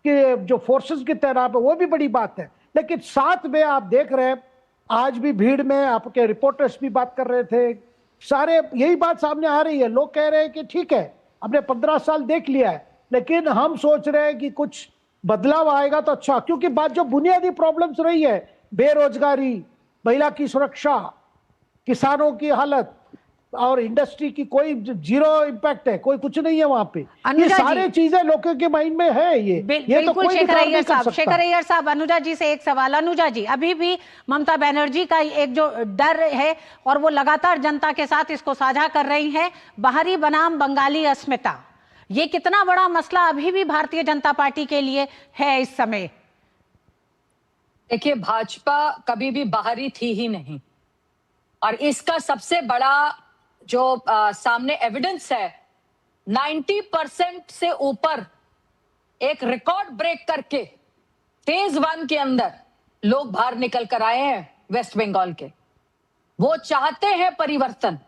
के जो फोर्सेस की तैनात है वो भी बड़ी बात है। लेकिन साथ में आप देख रहे हैं आज भी भीड़ में आपके रिपोर्टर्स भी बात कर रहे थे, सारे यही बात सामने आ रही है। लोग कह रहे हैं कि ठीक है हमने 15 साल देख लिया है, लेकिन हम सोच रहे हैं कि कुछ बदलाव आएगा तो अच्छा, क्योंकि बात जो बुनियादी प्रॉब्लम्स रही है, बेरोजगारी, महिला की सुरक्षा, किसानों की हालत और इंडस्ट्री की कोई जीरो इम्पैक्ट है, कोई कुछ नहीं है वहां पे। ये सारे चीजें लोगों के माइंड में है। ये तो कोई शेखर अय्यर साहब, अनुजा जी से एक सवाल। अनुजा जी, अभी भी ममता बनर्जी का एक जो डर है और वो लगातार जनता के साथ इसको साझा कर रही है, बाहरी बनाम बंगाली अस्मिता, ये कितना बड़ा मसला अभी भी भारतीय जनता पार्टी के लिए है इस समय? देखिए, भाजपा कभी भी बाहरी थी ही नहीं, और इसका सबसे बड़ा जो सामने एविडेंस है, 90% से ऊपर एक रिकॉर्ड ब्रेक करके फेज 1 के अंदर लोग बाहर निकल कर आए हैं वेस्ट बंगाल के। वो चाहते हैं परिवर्तन,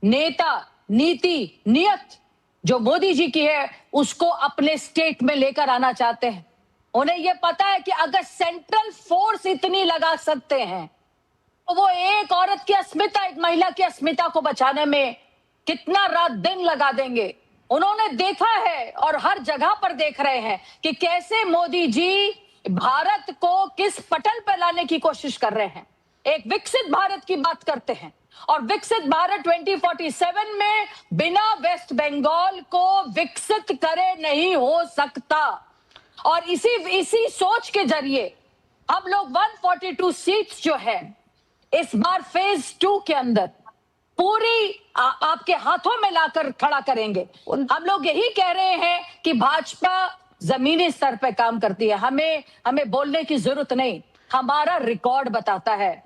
नेता, नीति, नियत जो मोदी जी की है उसको अपने स्टेट में लेकर आना चाहते हैं। उन्हें यह पता है कि अगर सेंट्रल फोर्स इतनी लगा सकते हैं तो वो एक औरत की अस्मिता, एक महिला की अस्मिता को बचाने में कितना रात दिन लगा देंगे। उन्होंने देखा है और हर जगह पर देख रहे हैं कि कैसे मोदी जी भारत को किस पटल पर लाने की कोशिश कर रहे हैं। एक विकसित भारत की बात करते हैं और विकसित भारत 2047 में बिना वेस्ट बंगाल को विकसित करे नहीं हो सकता। और इसी सोच के जरिए हम लोग 142 सीट्स जो है इस बार फेज 2 के अंदर पूरी आपके हाथों में लाकर खड़ा करेंगे। हम लोग यही कह रहे हैं कि भाजपा जमीनी स्तर पे काम करती है, हमें बोलने की जरूरत नहीं, हमारा रिकॉर्ड बताता है।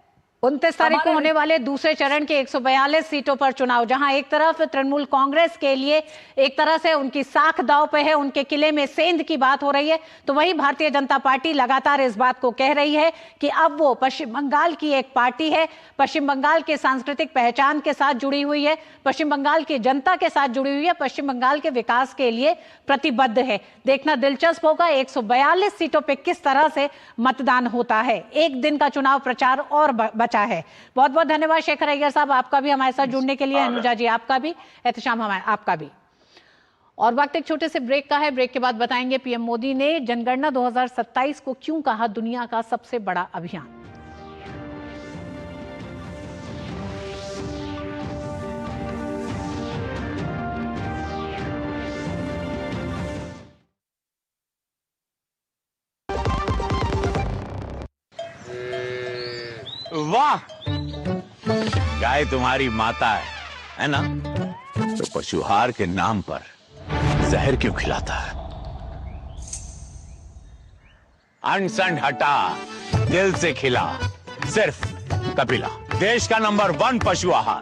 29 तारीख को होने वाले दूसरे चरण के 142 सीटों पर चुनाव, जहां एक तरफ तृणमूल कांग्रेस के लिए एक तरह से उनकी साख दांव पे है, उनके किले में सेंध की बात हो रही है, तो वहीं भारतीय जनता पार्टी लगातार इस बात को कह रही है कि अब वो पश्चिम बंगाल की एक पार्टी है, पश्चिम बंगाल के सांस्कृतिक पहचान के साथ जुड़ी हुई है, पश्चिम बंगाल की जनता के साथ जुड़ी हुई है, पश्चिम बंगाल के विकास के लिए प्रतिबद्ध है। देखना दिलचस्प होगा 142 सीटों पर किस तरह से मतदान होता है। एक दिन का चुनाव प्रचार और है। बहुत बहुत धन्यवाद शेखर अय्यर साहब, आपका भी हमारे साथ जुड़ने के लिए। अनुजा जी आपका भी, एहतशाम आपका भी। और वक्त एक छोटे से ब्रेक का है। ब्रेक के बाद बताएंगे पीएम मोदी ने जनगणना 2027 को क्यों कहा दुनिया का सबसे बड़ा अभियान। वाह, गाय तुम्हारी माता है ना? तो पशुहार के नाम पर जहर क्यों खिलाता है? अनसन हटा, दिल से खिला, सिर्फ कपिला, देश का नंबर 1 पशु आहार।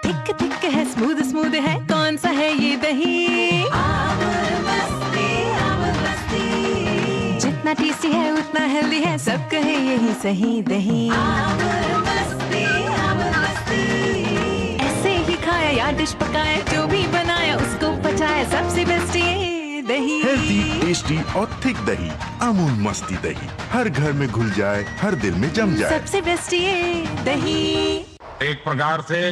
थिक थिक है, स्मूद स्मूद है, कौन सा है ये दही? आमूल मस्ती, आमूल मस्ती। जितना टेस्टी है उतना हेल्दी है, सब कहे यही सही दही। आमूल मस्ती, आमूल मस्ती। ऐसे ही खाया या डिश पकाया, जो भी बनाया उसको पचाया, सबसे बेस्ट ये दही। हेल्दी, टेस्टी और थिक दही, अमूल मस्ती दही, हर घर में घुल जाए, हर दिल में जम जाए, सबसे बेस्ट ये दही। एक प्रकार से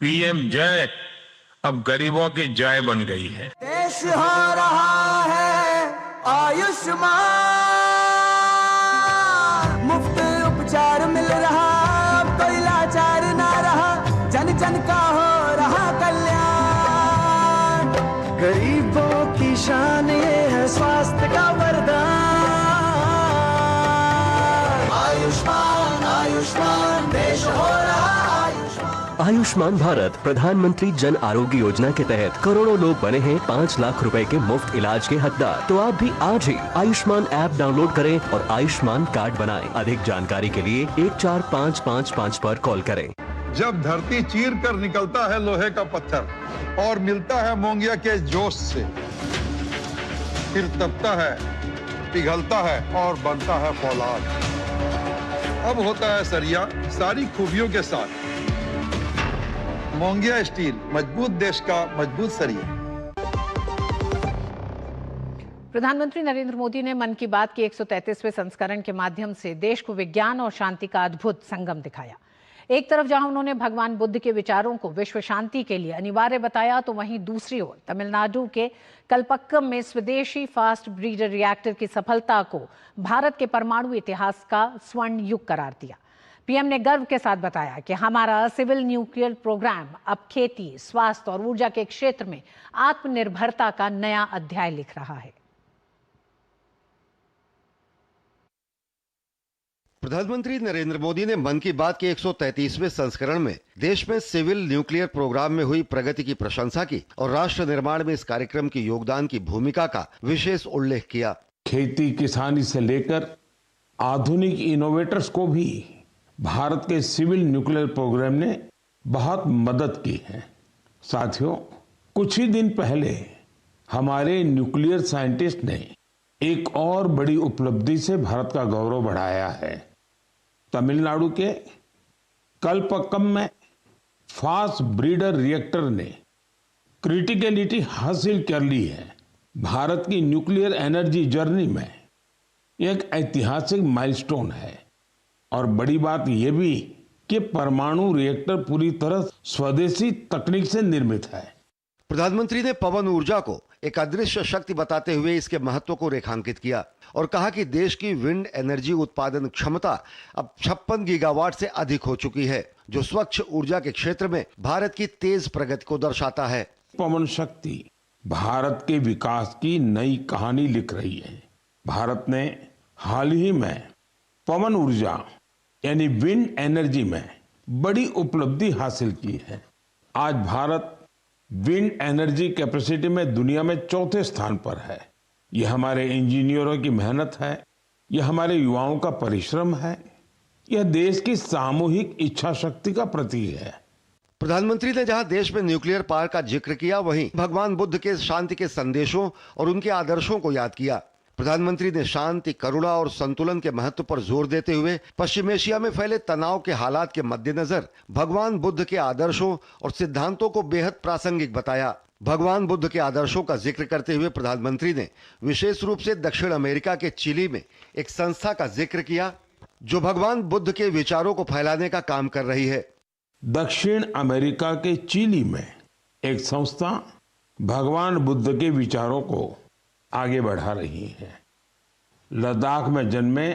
पीएम जय अब गरीबों की जय बन गई है। देश हो रहा है आयुष्मान, मुफ्त उपचार मिल रहा, अब कोई लाचार ना रहा, जन जन का हो रहा कल्याण। गरीबों की शान ये है स्वास्थ्य का वरदान। आयुष्मान आयुष्मान देश हो रहा। आयुष्मान भारत प्रधानमंत्री जन आरोग्य योजना के तहत करोड़ों लोग बने हैं 5 लाख रुपए के मुफ्त इलाज के हकदार। तो आप भी आज ही आयुष्मान ऐप डाउनलोड करें और आयुष्मान कार्ड बनाएं। अधिक जानकारी के लिए 14555 पर कॉल करें। जब धरती चीर कर निकलता है लोहे का पत्थर और मिलता है मोंगिया के जोश से, फिर तपता है, पिघलता है और बनता है फौलाद। अब होता है सरिया सारी खूबियों के साथ। मोंगिया स्टील, मजबूत देश का मजबूत सरिया। प्रधानमंत्री नरेंद्र मोदी ने मन की बात के 133वें संस्करण के माध्यम से देश को विज्ञान और शांति का अद्भुत संगम दिखाया। एक तरफ जहां उन्होंने भगवान बुद्ध के विचारों को विश्व शांति के लिए अनिवार्य बताया, तो वहीं दूसरी ओर तमिलनाडु के कलपक्कम में स्वदेशी फास्ट ब्रीडर रिएक्टर की सफलता को भारत के परमाणु इतिहास का स्वर्ण युग करार दिया। पीएम ने गर्व के साथ बताया कि हमारा सिविल न्यूक्लियर प्रोग्राम अब खेती, स्वास्थ्य और ऊर्जा के क्षेत्र में आत्मनिर्भरता का नया अध्याय लिख रहा है। प्रधानमंत्री नरेंद्र मोदी ने मन की बात के 133वें संस्करण में देश में सिविल न्यूक्लियर प्रोग्राम में हुई प्रगति की प्रशंसा की और राष्ट्र निर्माण में इस कार्यक्रम की योगदान की भूमिका का विशेष उल्लेख किया। खेती किसानी से लेकर आधुनिक इनोवेटर्स को भी भारत के सिविल न्यूक्लियर प्रोग्राम ने बहुत मदद की है। साथियों, कुछ ही दिन पहले हमारे न्यूक्लियर साइंटिस्ट ने एक और बड़ी उपलब्धि से भारत का गौरव बढ़ाया है। तमिलनाडु के कलपक्कम में फास्ट ब्रीडर रिएक्टर ने क्रिटिकलिटी हासिल कर ली है। भारत की न्यूक्लियर एनर्जी जर्नी में एक ऐतिहासिक माइलस्टोन है और बड़ी बात यह भी कि परमाणु रिएक्टर पूरी तरह स्वदेशी तकनीक से निर्मित है। प्रधानमंत्री ने पवन ऊर्जा को एक अदृश्य शक्ति बताते हुए इसके महत्व को रेखांकित किया और कहा कि देश की विंड एनर्जी उत्पादन क्षमता अब 56 गीगावाट से अधिक हो चुकी है, जो स्वच्छ ऊर्जा के क्षेत्र में भारत की तेज प्रगति को दर्शाता है। पवन शक्ति भारत के विकास की नई कहानी लिख रही है। भारत ने हाल ही में पवन ऊर्जा यानी विंड एनर्जी में बड़ी उपलब्धि हासिल की है। आज भारत विंड एनर्जी कैपेसिटी में दुनिया में चौथे स्थान पर है। यह हमारे इंजीनियरों की मेहनत है, यह हमारे युवाओं का परिश्रम है, यह देश की सामूहिक इच्छा शक्ति का प्रतीक है। प्रधानमंत्री ने जहां देश में न्यूक्लियर पावर का जिक्र किया, वहीं भगवान बुद्ध के शांति के संदेशों और उनके आदर्शों को याद किया। प्रधानमंत्री ने शांति, करुणा और संतुलन के महत्व पर जोर देते हुए पश्चिम एशिया में फैले तनाव के हालात के मद्देनजर भगवान बुद्ध के आदर्शों और सिद्धांतों को बेहद प्रासंगिक बताया। भगवान बुद्ध के आदर्शों का जिक्र करते हुए प्रधानमंत्री ने विशेष रूप से दक्षिण अमेरिका के चिली में एक संस्था का जिक्र किया जो भगवान बुद्ध के विचारों को फैलाने का काम कर रही है। दक्षिण अमेरिका के चिली में एक संस्था भगवान बुद्ध के विचारों को आगे बढ़ा रही है। लद्दाख में जन्मे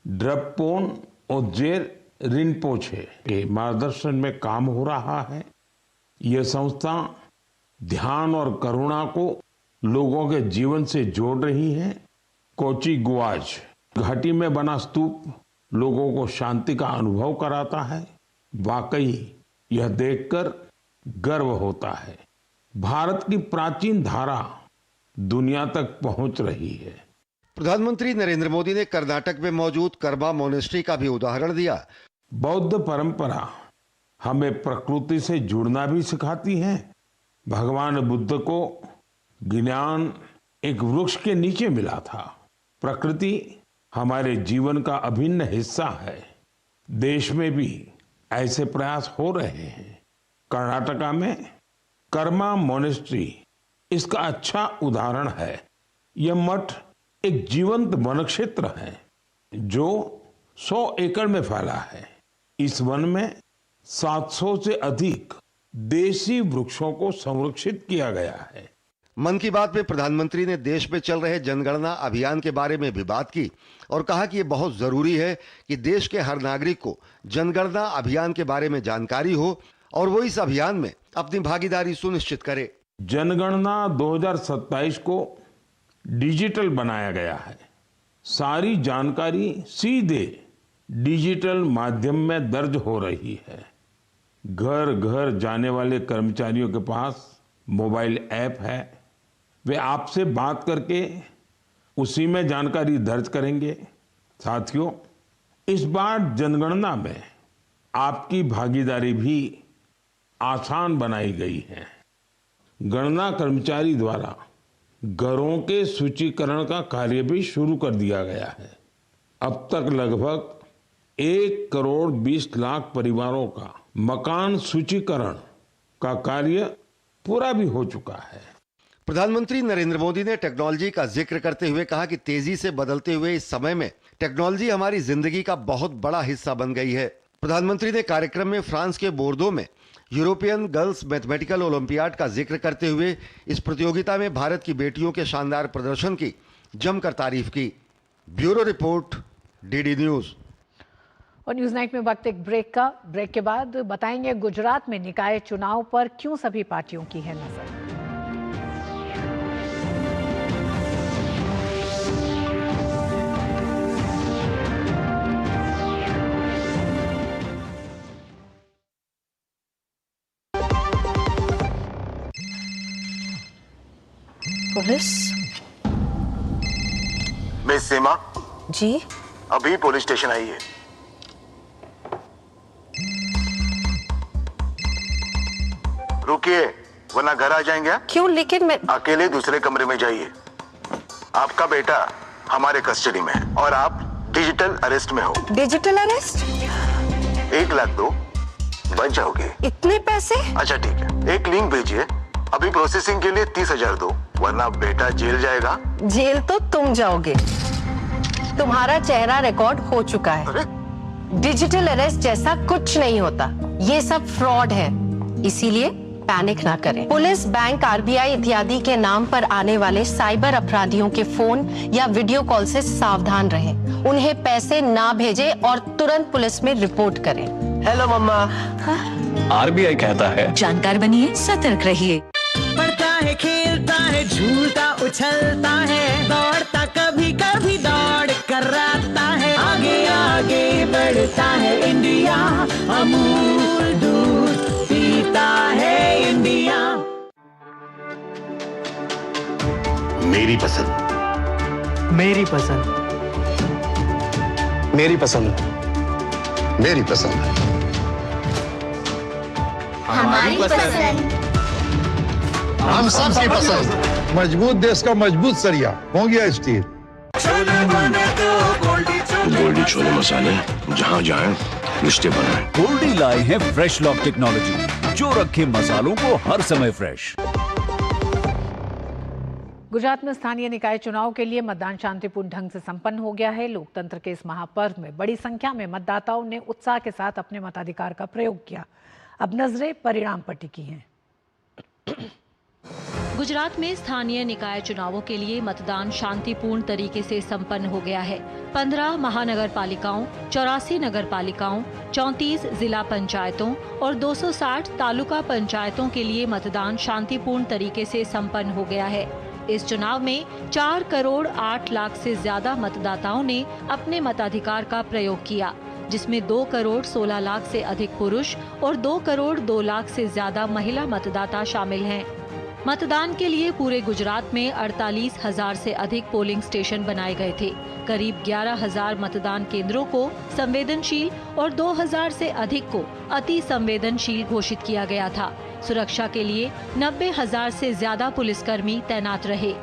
ड्रपपोन ओजेर रिनपोछे के मार्गदर्शन में काम हो रहा है। यह संस्था ध्यान और करुणा को लोगों के जीवन से जोड़ रही है। कोची गुआज घाटी में बना स्तूप लोगों को शांति का अनुभव कराता है। वाकई यह देखकर गर्व होता है। भारत की प्राचीन धारा दुनिया तक पहुंच रही है। प्रधानमंत्री नरेंद्र मोदी ने कर्नाटक में मौजूद कर्मा मोनेस्ट्री का भी उदाहरण दिया। बौद्ध परंपरा हमें प्रकृति से जुड़ना भी सिखाती है। भगवान बुद्ध को ज्ञान एक वृक्ष के नीचे मिला था। प्रकृति हमारे जीवन का अभिन्न हिस्सा है। देश में भी ऐसे प्रयास हो रहे हैं। कर्नाटका में कर्मा मोनेस्ट्री इसका अच्छा उदाहरण है। यह मठ एक जीवंत वन क्षेत्र है जो 100 एकड़ में फैला है। इस वन में 700 से अधिक देसी वृक्षों को संरक्षित किया गया है। मन की बात में प्रधानमंत्री ने देश में चल रहे जनगणना अभियान के बारे में भी बात की और कहा कि यह बहुत जरूरी है कि देश के हर नागरिक को जनगणना अभियान के बारे में जानकारी हो और वो इस अभियान में अपनी भागीदारी सुनिश्चित करे। जनगणना 2027 को डिजिटल बनाया गया है। सारी जानकारी सीधे डिजिटल माध्यम में दर्ज हो रही है। घर घर जाने वाले कर्मचारियों के पास मोबाइल ऐप है। वे आपसे बात करके उसी में जानकारी दर्ज करेंगे। साथियों, इस बार जनगणना में आपकी भागीदारी भी आसान बनाई गई है। गणना कर्मचारी द्वारा घरों के सूचीकरण का कार्य भी शुरू कर दिया गया है। अब तक लगभग 1 करोड़ 20 लाख परिवारों का मकान सूचीकरण का कार्य पूरा भी हो चुका है। प्रधानमंत्री नरेंद्र मोदी ने टेक्नोलॉजी का जिक्र करते हुए कहा कि तेजी से बदलते हुए इस समय में टेक्नोलॉजी हमारी जिंदगी का बहुत बड़ा हिस्सा बन गई है। प्रधानमंत्री ने कार्यक्रम में फ्रांस के बोर्दो में यूरोपियन गर्ल्स मैथमेटिकल ओलंपियाड का जिक्र करते हुए इस प्रतियोगिता में भारत की बेटियों के शानदार प्रदर्शन की जमकर तारीफ की। Bureau report, DD news. और न्यूज नाइट में वक्त एक ब्रेक के बाद बताएंगे गुजरात में निकाय चुनाव पर क्यों सभी पार्टियों की है नजर। पुलिस? मिस सीमा जी? अभी पुलिस स्टेशन आई है। रुकिए वरना घर आ जाएंगे। क्यों? लेकिन मैं अकेले दूसरे कमरे में जाइए। आपका बेटा हमारे कस्टडी में है और आप डिजिटल अरेस्ट में हो। Digital arrest? 1 लाख दो, बच जाओगे। इतने पैसे? अच्छा ठीक है, एक लिंक भेजिए। अभी प्रोसेसिंग के लिए 30,000 दो, वरना बेटा जेल जाएगा। जेल तो तुम जाओगे। तुम्हारा चेहरा रिकॉर्ड हो चुका है। डिजिटल अरेस्ट जैसा कुछ नहीं होता, ये सब फ्रॉड है। इसीलिए पैनिक ना करें। पुलिस, बैंक, आरबीआई इत्यादि के नाम पर आने वाले साइबर अपराधियों के फोन या वीडियो कॉल से सावधान रहें। उन्हें पैसे ना भेजें और तुरंत पुलिस में रिपोर्ट करें। हेलो मम्मा। आरबीआई कहता है जानकार बनिए, सतर्क रहिए। पढ़ता है, खेलता है, झूलता उछलता है, दौड़ता कभी कभी दौड़ कराता है, आगे आगे बढ़ता है इंडिया, अमूल दूध पीता है इंडिया। मेरी पसंद, मेरी पसंद, मेरी पसंद, मेरी पसंद, हमारी पसंद, हम सबकी पसंद। मजबूत देश का मजबूत सरिया हो गया स्टील। गोल्डी छोले मसाले, जहाँ जाए रिश्ते बनाए। गोल्डी लाए हैं फ्रेश लॉक टेक्नोलॉजी, जो रखे मसालों को हर समय फ्रेश। गुजरात में स्थानीय निकाय चुनाव के लिए मतदान शांतिपूर्ण ढंग से संपन्न हो गया है। लोकतंत्र के इस महापर्व में बड़ी संख्या में मतदाताओं ने उत्साह के साथ अपने मताधिकार का प्रयोग किया। अब नजरें परिणाम पर टिकी हैं। गुजरात में स्थानीय निकाय चुनावों के लिए मतदान शांतिपूर्ण तरीके से संपन्न हो गया है। 15 महानगर पालिकाओं, 84 नगर पालिकाओं, 34 जिला पंचायतों और 260 तालुका पंचायतों के लिए मतदान शांतिपूर्ण तरीके से संपन्न हो गया है। इस चुनाव में 4 करोड़ 8 लाख से ज्यादा मतदाताओं ने अपने मताधिकार का प्रयोग किया, जिसमें 2 करोड़ 16 लाख से अधिक पुरुष और 2 करोड़ 2 लाख से ज्यादा महिला मतदाता शामिल हैं। मतदान के लिए पूरे गुजरात में 48,000 से अधिक पोलिंग स्टेशन बनाए गए थे। करीब 11,000 मतदान केंद्रों को संवेदनशील और 2,000 से अधिक को अति संवेदनशील घोषित किया गया था। सुरक्षा के लिए 90,000 से ज्यादा पुलिसकर्मी तैनात रहे।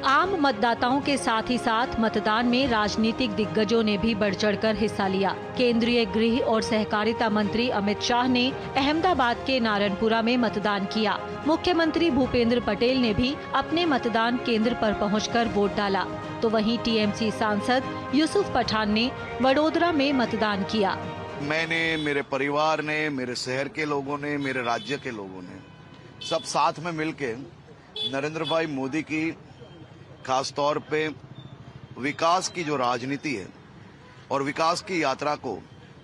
आम मतदाताओं के साथ ही साथ मतदान में राजनीतिक दिग्गजों ने भी बढ़ चढ़कर हिस्सा लिया। केंद्रीय गृह और सहकारिता मंत्री अमित शाह ने अहमदाबाद के नारायणपुरा में मतदान किया। मुख्यमंत्री भूपेंद्र पटेल ने भी अपने मतदान केंद्र पर पहुंचकर वोट डाला। तो वहीं टीएमसी सांसद यूसुफ पठान ने वडोदरा में मतदान किया। मैंने, मेरे परिवार ने, मेरे शहर के लोगों ने, मेरे राज्य के लोगों ने सब साथ में मिलके नरेंद्र भाई मोदी की खास तौर पे विकास की जो राजनीति है और विकास की यात्रा को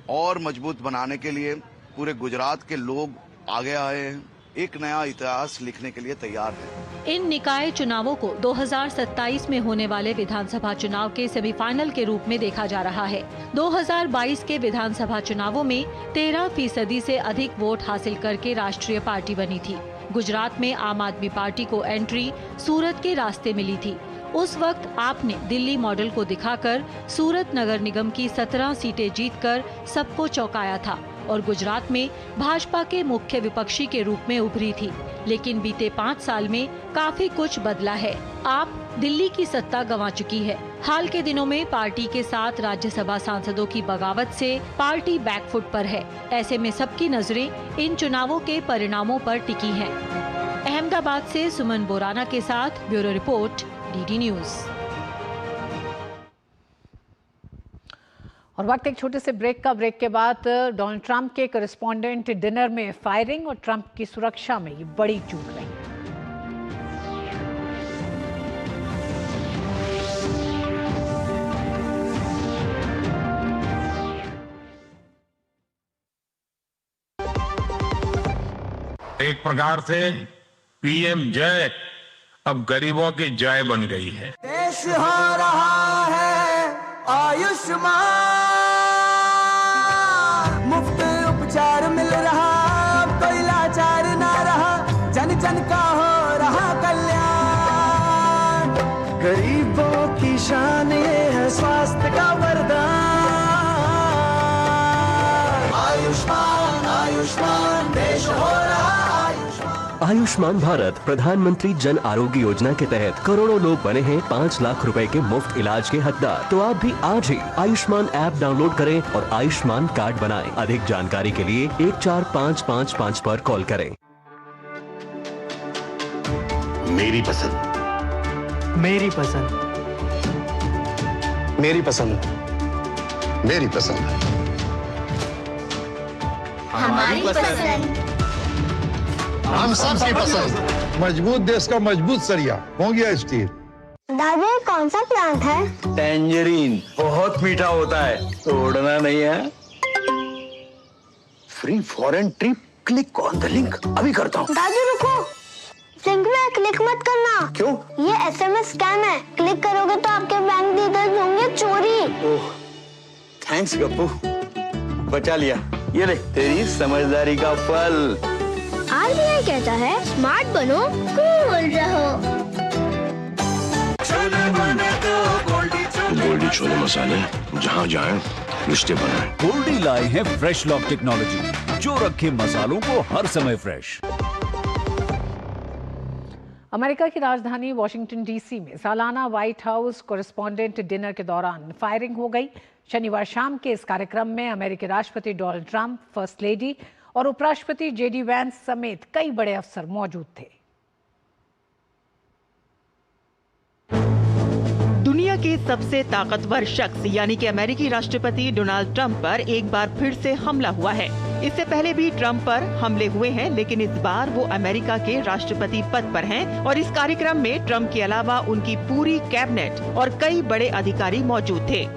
और मजबूत बनाने के लिए पूरे गुजरात के लोग आगे आए हैं, एक नया इतिहास लिखने के लिए तैयार हैं। इन निकाय चुनावों को 2027 में होने वाले विधानसभा चुनाव के सेमीफाइनल के रूप में देखा जा रहा है। 2022 के विधानसभा चुनावों में 13% से अधिक वोट हासिल करके राष्ट्रीय पार्टी बनी थी। गुजरात में आम आदमी पार्टी को एंट्री सूरत के रास्ते मिली थी। उस वक्त आपने दिल्ली मॉडल को दिखाकर सूरत नगर निगम की 17 सीटें जीतकर सबको चौंकाया था। और गुजरात में भाजपा के मुख्य विपक्षी के रूप में उभरी थी। लेकिन बीते 5 साल में काफी कुछ बदला है। आप दिल्ली की सत्ता गंवा चुकी है। हाल के दिनों में पार्टी के साथ राज्यसभा सांसदों की बगावत से पार्टी बैकफुट पर है। ऐसे में सबकी नजरें इन चुनावों के परिणामों पर टिकी हैं। अहमदाबाद से सुमन बोराना के साथ ब्यूरो रिपोर्ट, डीडी न्यूज। और वक्त एक छोटे से ब्रेक का। ब्रेक के बाद डोनाल्ड ट्रंप के कॉरेस्पॉन्डेंट डिनर में फायरिंग और ट्रंप की सुरक्षा में ये बड़ी चूक रही। एक प्रकार से पीएम जय अब गरीबों की जय बन गई है। देश हो रहा है आयुष्मान, मुफ्त उपचार मिल रहा, अब कोई लाचार ना रहा, जन जन का हो रहा कल्याण। गरीबों की शान ये है स्वास्थ्य का वरदान। आयुष्मान आयुष्मान देश हो रहा। आयुष्मान भारत प्रधानमंत्री जन आरोग्य योजना के तहत करोड़ों लोग बने हैं 5 लाख रुपए के मुफ्त इलाज के हकदार। तो आप भी आज ही आयुष्मान ऐप डाउनलोड करें और आयुष्मान कार्ड बनाएं। अधिक जानकारी के लिए 14555 पर कॉल करें। मेरी पसंद, मेरी पसंद, मेरी पसंद, मेरी पसंद, हमारी पसंद, हम सबकी पसंद। मजबूत देश का मजबूत सरिया हो गया स्टील। दादा ये कौन सा प्लांट है? टैंजरीन बहुत मीठा होता है, तोड़ना नहीं है। Free foreign trip, click on the link. अभी करता हूँ। दादी रुको, लिंक में क्लिक मत करना। क्यों? ये SMS स्कैम है, क्लिक करोगे तो आपके बैंक डिटेल्स होंगे चोरी। ओह, थैंक्स गप्पू, बचा लिया। ये ले तेरी समझदारी का फल। RBI कहता है स्मार्ट बनो, कूल रहो। गोल्डी छोले मसाले, जहाँ जाएं रिश्ते बनाएं। गोल्डी लाए हैं फ्रेश लॉक टेक्नोलॉजी, जो रखे मसालों को हर समय फ्रेश। अमेरिका की राजधानी वॉशिंगटन DC में सालाना व्हाइट हाउस कॉरेस्पॉन्डेंट डिनर के दौरान फायरिंग हो गई। शनिवार शाम के इस कार्यक्रम में अमेरिकी राष्ट्रपति डोनाल्ड ट्रंप, फर्स्ट लेडी और उपराष्ट्रपति JD वैंस समेत कई बड़े अफसर मौजूद थे। दुनिया के सबसे ताकतवर शख्स यानी कि अमेरिकी राष्ट्रपति डोनाल्ड ट्रंप पर एक बार फिर से हमला हुआ है। इससे पहले भी ट्रंप पर हमले हुए हैं, लेकिन इस बार वो अमेरिका के राष्ट्रपति पद पर हैं और इस कार्यक्रम में ट्रंप के अलावा उनकी पूरी कैबिनेट और कई बड़े अधिकारी मौजूद थे।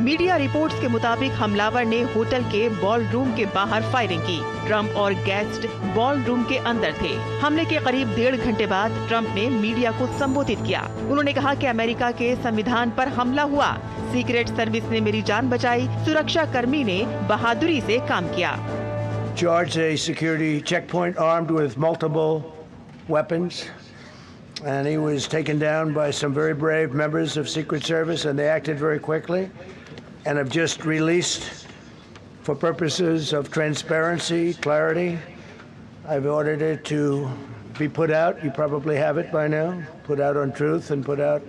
मीडिया रिपोर्ट्स के मुताबिक हमलावर ने होटल के बॉल रूम के बाहर फायरिंग की। ट्रंप और गेस्ट बॉल रूम के अंदर थे। हमले के करीब 1.5 घंटे बाद ट्रंप ने मीडिया को संबोधित किया। उन्होंने कहा कि अमेरिका के संविधान पर हमला हुआ, सीक्रेट सर्विस ने मेरी जान बचाई, सुरक्षा कर्मी ने बहादुरी से काम किया। Charged a security checkpoint armed with multiple weapons. And he was taken down by some very brave members of Secret Service, and they acted very quickly. And have just released, for purposes of transparency, clarity, I've ordered it to be put out. You probably have it by now. Put out on Truth and put out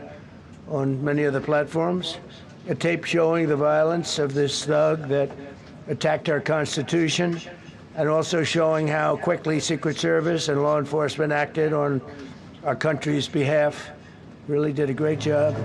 on many other platforms. A tape showing the violence of this thug that attacked our Constitution, and also showing how quickly Secret Service and law enforcement acted on our country's behalf. Really did a great job.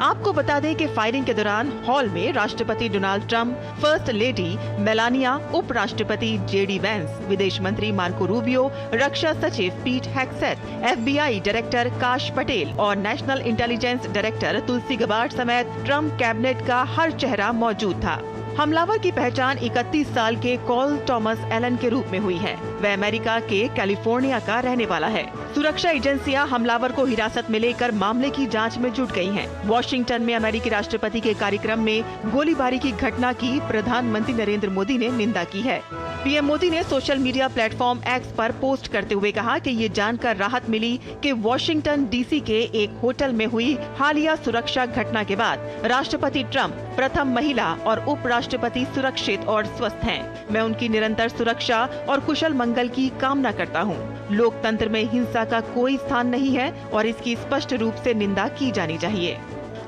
आपको बता दें कि firing के दौरान hall में राष्ट्रपति Donald Trump, first lady Melania, उपराष्ट्रपति JD vents, विदेश मंत्री मार्को रूबियो, रक्षा सचिव पीट हेग्सेथ, FBI डायरेक्टर काश पटेल और नेशनल इंटेलिजेंस डायरेक्टर तुलसी गबार्ड समेत ट्रंप कैबिनेट का हर चेहरा मौजूद था। हमलावर की पहचान 31 साल के कॉल थॉमस एलन के रूप में हुई है। वह अमेरिका के कैलिफोर्निया का रहने वाला है। सुरक्षा एजेंसियां हमलावर को हिरासत में लेकर मामले की जांच में जुट गई हैं। वॉशिंगटन में अमेरिकी राष्ट्रपति के कार्यक्रम में गोलीबारी की घटना की प्रधानमंत्री नरेंद्र मोदी ने निंदा की है। पीएम मोदी ने सोशल मीडिया प्लेटफॉर्म एक्स पर पोस्ट करते हुए कहा कि ये जानकर राहत मिली कि वॉशिंगटन डीसी के एक होटल में हुई हालिया सुरक्षा घटना के बाद राष्ट्रपति ट्रंप प्रथम महिला और उपराष्ट्रपति सुरक्षित और स्वस्थ हैं। मैं उनकी निरंतर सुरक्षा और कुशल मंगल की कामना करता हूं। लोकतंत्र में हिंसा का कोई स्थान नहीं है और इसकी स्पष्ट रूप से निंदा की जानी चाहिए।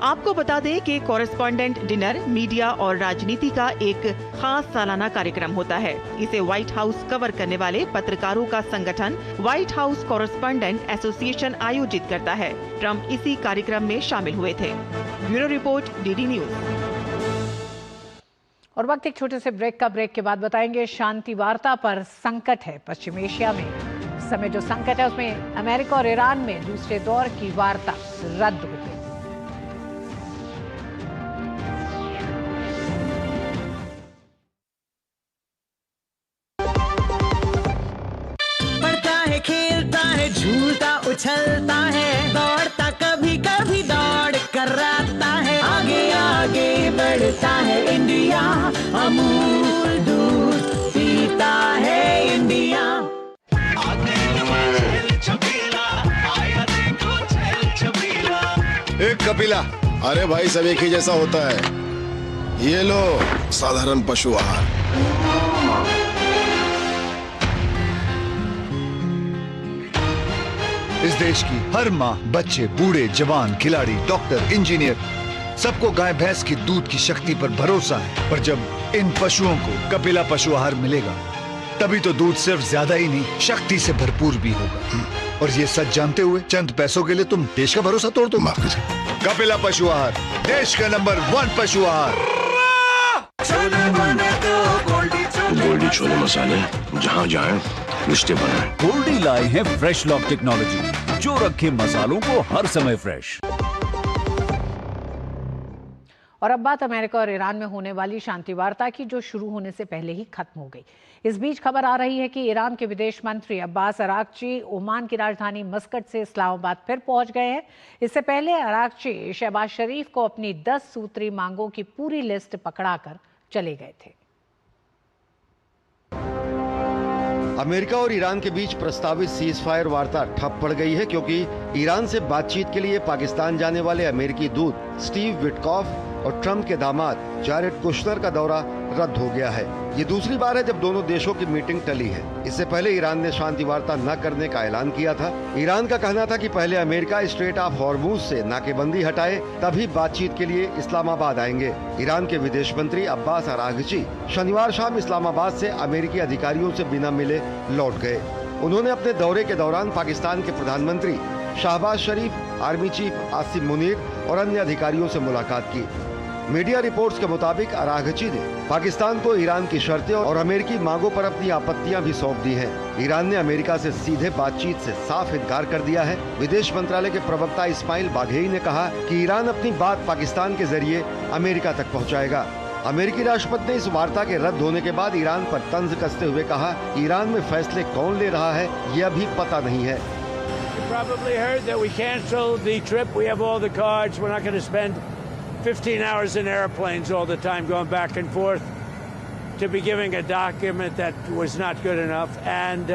आपको बता दें कि कॉरेस्पॉन्डेंट डिनर मीडिया और राजनीति का एक खास सालाना कार्यक्रम होता है। इसे व्हाइट हाउस कवर करने वाले पत्रकारों का संगठन व्हाइट हाउस कॉरेस्पॉन्डेंट एसोसिएशन आयोजित करता है। ट्रंप इसी कार्यक्रम में शामिल हुए थे। Bureau report, DD news. और वक्त एक छोटे से ब्रेक का। ब्रेक के बाद बताएंगे शांति वार्ता पर संकट है पश्चिम एशिया में। इस समय जो संकट है उसमें अमेरिका और ईरान में दूसरे दौर की वार्ता रद्द हो गई। खेलता है, झूलता उछलता है, दौड़ता कभी कभी दौड़ कराता है, आगे आगे बढ़ता है इंडिया, अमूल दूध पीता है इंडिया। एक कपिला, अरे भाई सब एक ही जैसा होता है। ये लो साधारण पशु आहार। इस देश की हर माँ, बच्चे, बूढ़े, जवान, खिलाड़ी, डॉक्टर, इंजीनियर, सबको गाय भैंस की दूध की शक्ति पर भरोसा है। पर जब इन पशुओं को कपिला पशु आहार मिलेगा, तभी तो दूध सिर्फ ज्यादा ही नहीं, शक्ति से भरपूर भी होगा। और ये सच जानते हुए चंद पैसों के लिए तुम देश का भरोसा तोड़ दो। कपिला पशु आहार, देश का नंबर 1 पशु आहार। गोल्डी छोले मसाले, जहाँ जाए रिश्ते बनाए। गोल्डी लाए हैं फ्रेश लॉक टेक्नोलॉजी, जो रखे मसालों को हर समय फ्रेश। और अब बात अमेरिका और ईरान में होने वाली शांति वार्ता की, जो शुरू होने से पहले ही खत्म हो गई। इस बीच खबर आ रही है कि ईरान के विदेश मंत्री अब्बास अरागची ओमान की राजधानी मस्कट से इस्लामाबाद फिर पहुंच गए हैं। इससे पहले अरागची शहबाज शरीफ को अपनी 10 सूत्री मांगों की पूरी लिस्ट पकड़ाकर चले गए थे। अमेरिका और ईरान के बीच प्रस्तावित सीज फायर वार्ता ठप पड़ गई है, क्योंकि ईरान से बातचीत के लिए पाकिस्तान जाने वाले अमेरिकी दूत स्टीव विटकॉफ और ट्रंप के दामाद जारेड कुशनर का दौरा रद्द हो गया है। ये दूसरी बार है जब दोनों देशों की मीटिंग टली है। इससे पहले ईरान ने शांति वार्ता न करने का ऐलान किया था। ईरान का कहना था कि पहले अमेरिका स्ट्रेट ऑफ हॉर्मुज से नाकेबंदी हटाए, तभी बातचीत के लिए इस्लामाबाद आएंगे। ईरान के विदेश मंत्री अब्बास अरागची शनिवार शाम इस्लामाबाद से अमेरिकी अधिकारियों से बिना मिले लौट गए। उन्होंने अपने दौरे के दौरान पाकिस्तान के प्रधानमंत्री शहबाज शरीफ, आर्मी चीफ आसिम मुनीर और अन्य अधिकारियों से मुलाकात की। मीडिया रिपोर्ट्स के मुताबिक अरागची ने पाकिस्तान को ईरान की शर्तें और अमेरिकी मांगों पर अपनी आपत्तियां भी सौंप दी हैं। ईरान ने अमेरिका से सीधे बातचीत से साफ इनकार कर दिया है। विदेश मंत्रालय के प्रवक्ता इस्माइल बाघेई ने कहा कि ईरान अपनी बात पाकिस्तान के जरिए अमेरिका तक पहुंचाएगा। अमेरिकी राष्ट्रपति ने इस वार्ता के रद्द होने के बाद ईरान पर तंज कसते हुए कहा कि ईरान में फैसले कौन ले रहा है, ये अभी पता नहीं है। Probably heard that we canceled the trip. We have all the cards. We're not going to spend 15 hours in airplanes all the time going back and forth to be giving a document that was not good enough. And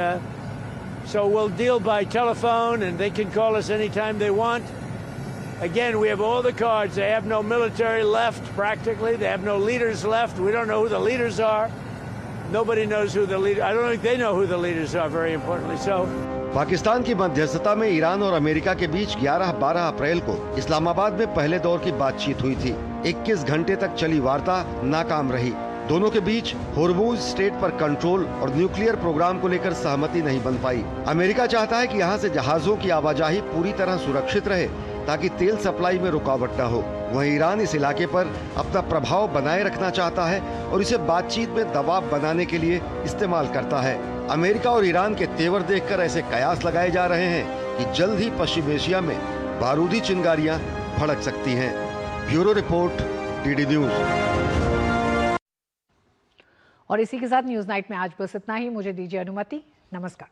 so we'll deal by telephone, and they can call us anytime they want. Again, we have all the cards. They have no military left, practically. They have no leaders left. We don't know who the leaders are. Nobody knows who the leaders. I don't think they know who the leaders are, very importantly. So. Pakistan की मध्यस्थता में Iran और America के बीच 11-12 अप्रैल को इस्लामाबाद में पहले दौर की बातचीत हुई थी। 21 घंटे तक चली वार्ता नाकाम रही। दोनों के बीच होर्मुज स्ट्रेट पर कंट्रोल और न्यूक्लियर प्रोग्राम को लेकर सहमति नहीं बन पाई। अमेरिका चाहता है कि यहाँ से जहाजों की आवाजाही पूरी तरह सुरक्षित रहे, ताकि तेल सप्लाई में रुकावट न हो। वहीं ईरान इस इलाके पर अपना प्रभाव बनाए रखना चाहता है और इसे बातचीत में दबाव बनाने के लिए इस्तेमाल करता है। अमेरिका और ईरान के तेवर देखकर ऐसे कयास लगाए जा रहे हैं कि जल्द ही पश्चिम एशिया में बारूदी चिंगारियां भड़क सकती हैं। Bureau report, DD news. और इसी के साथ न्यूज नाइट में आज बस इतना ही। मुझे दीजिए अनुमति। नमस्कार।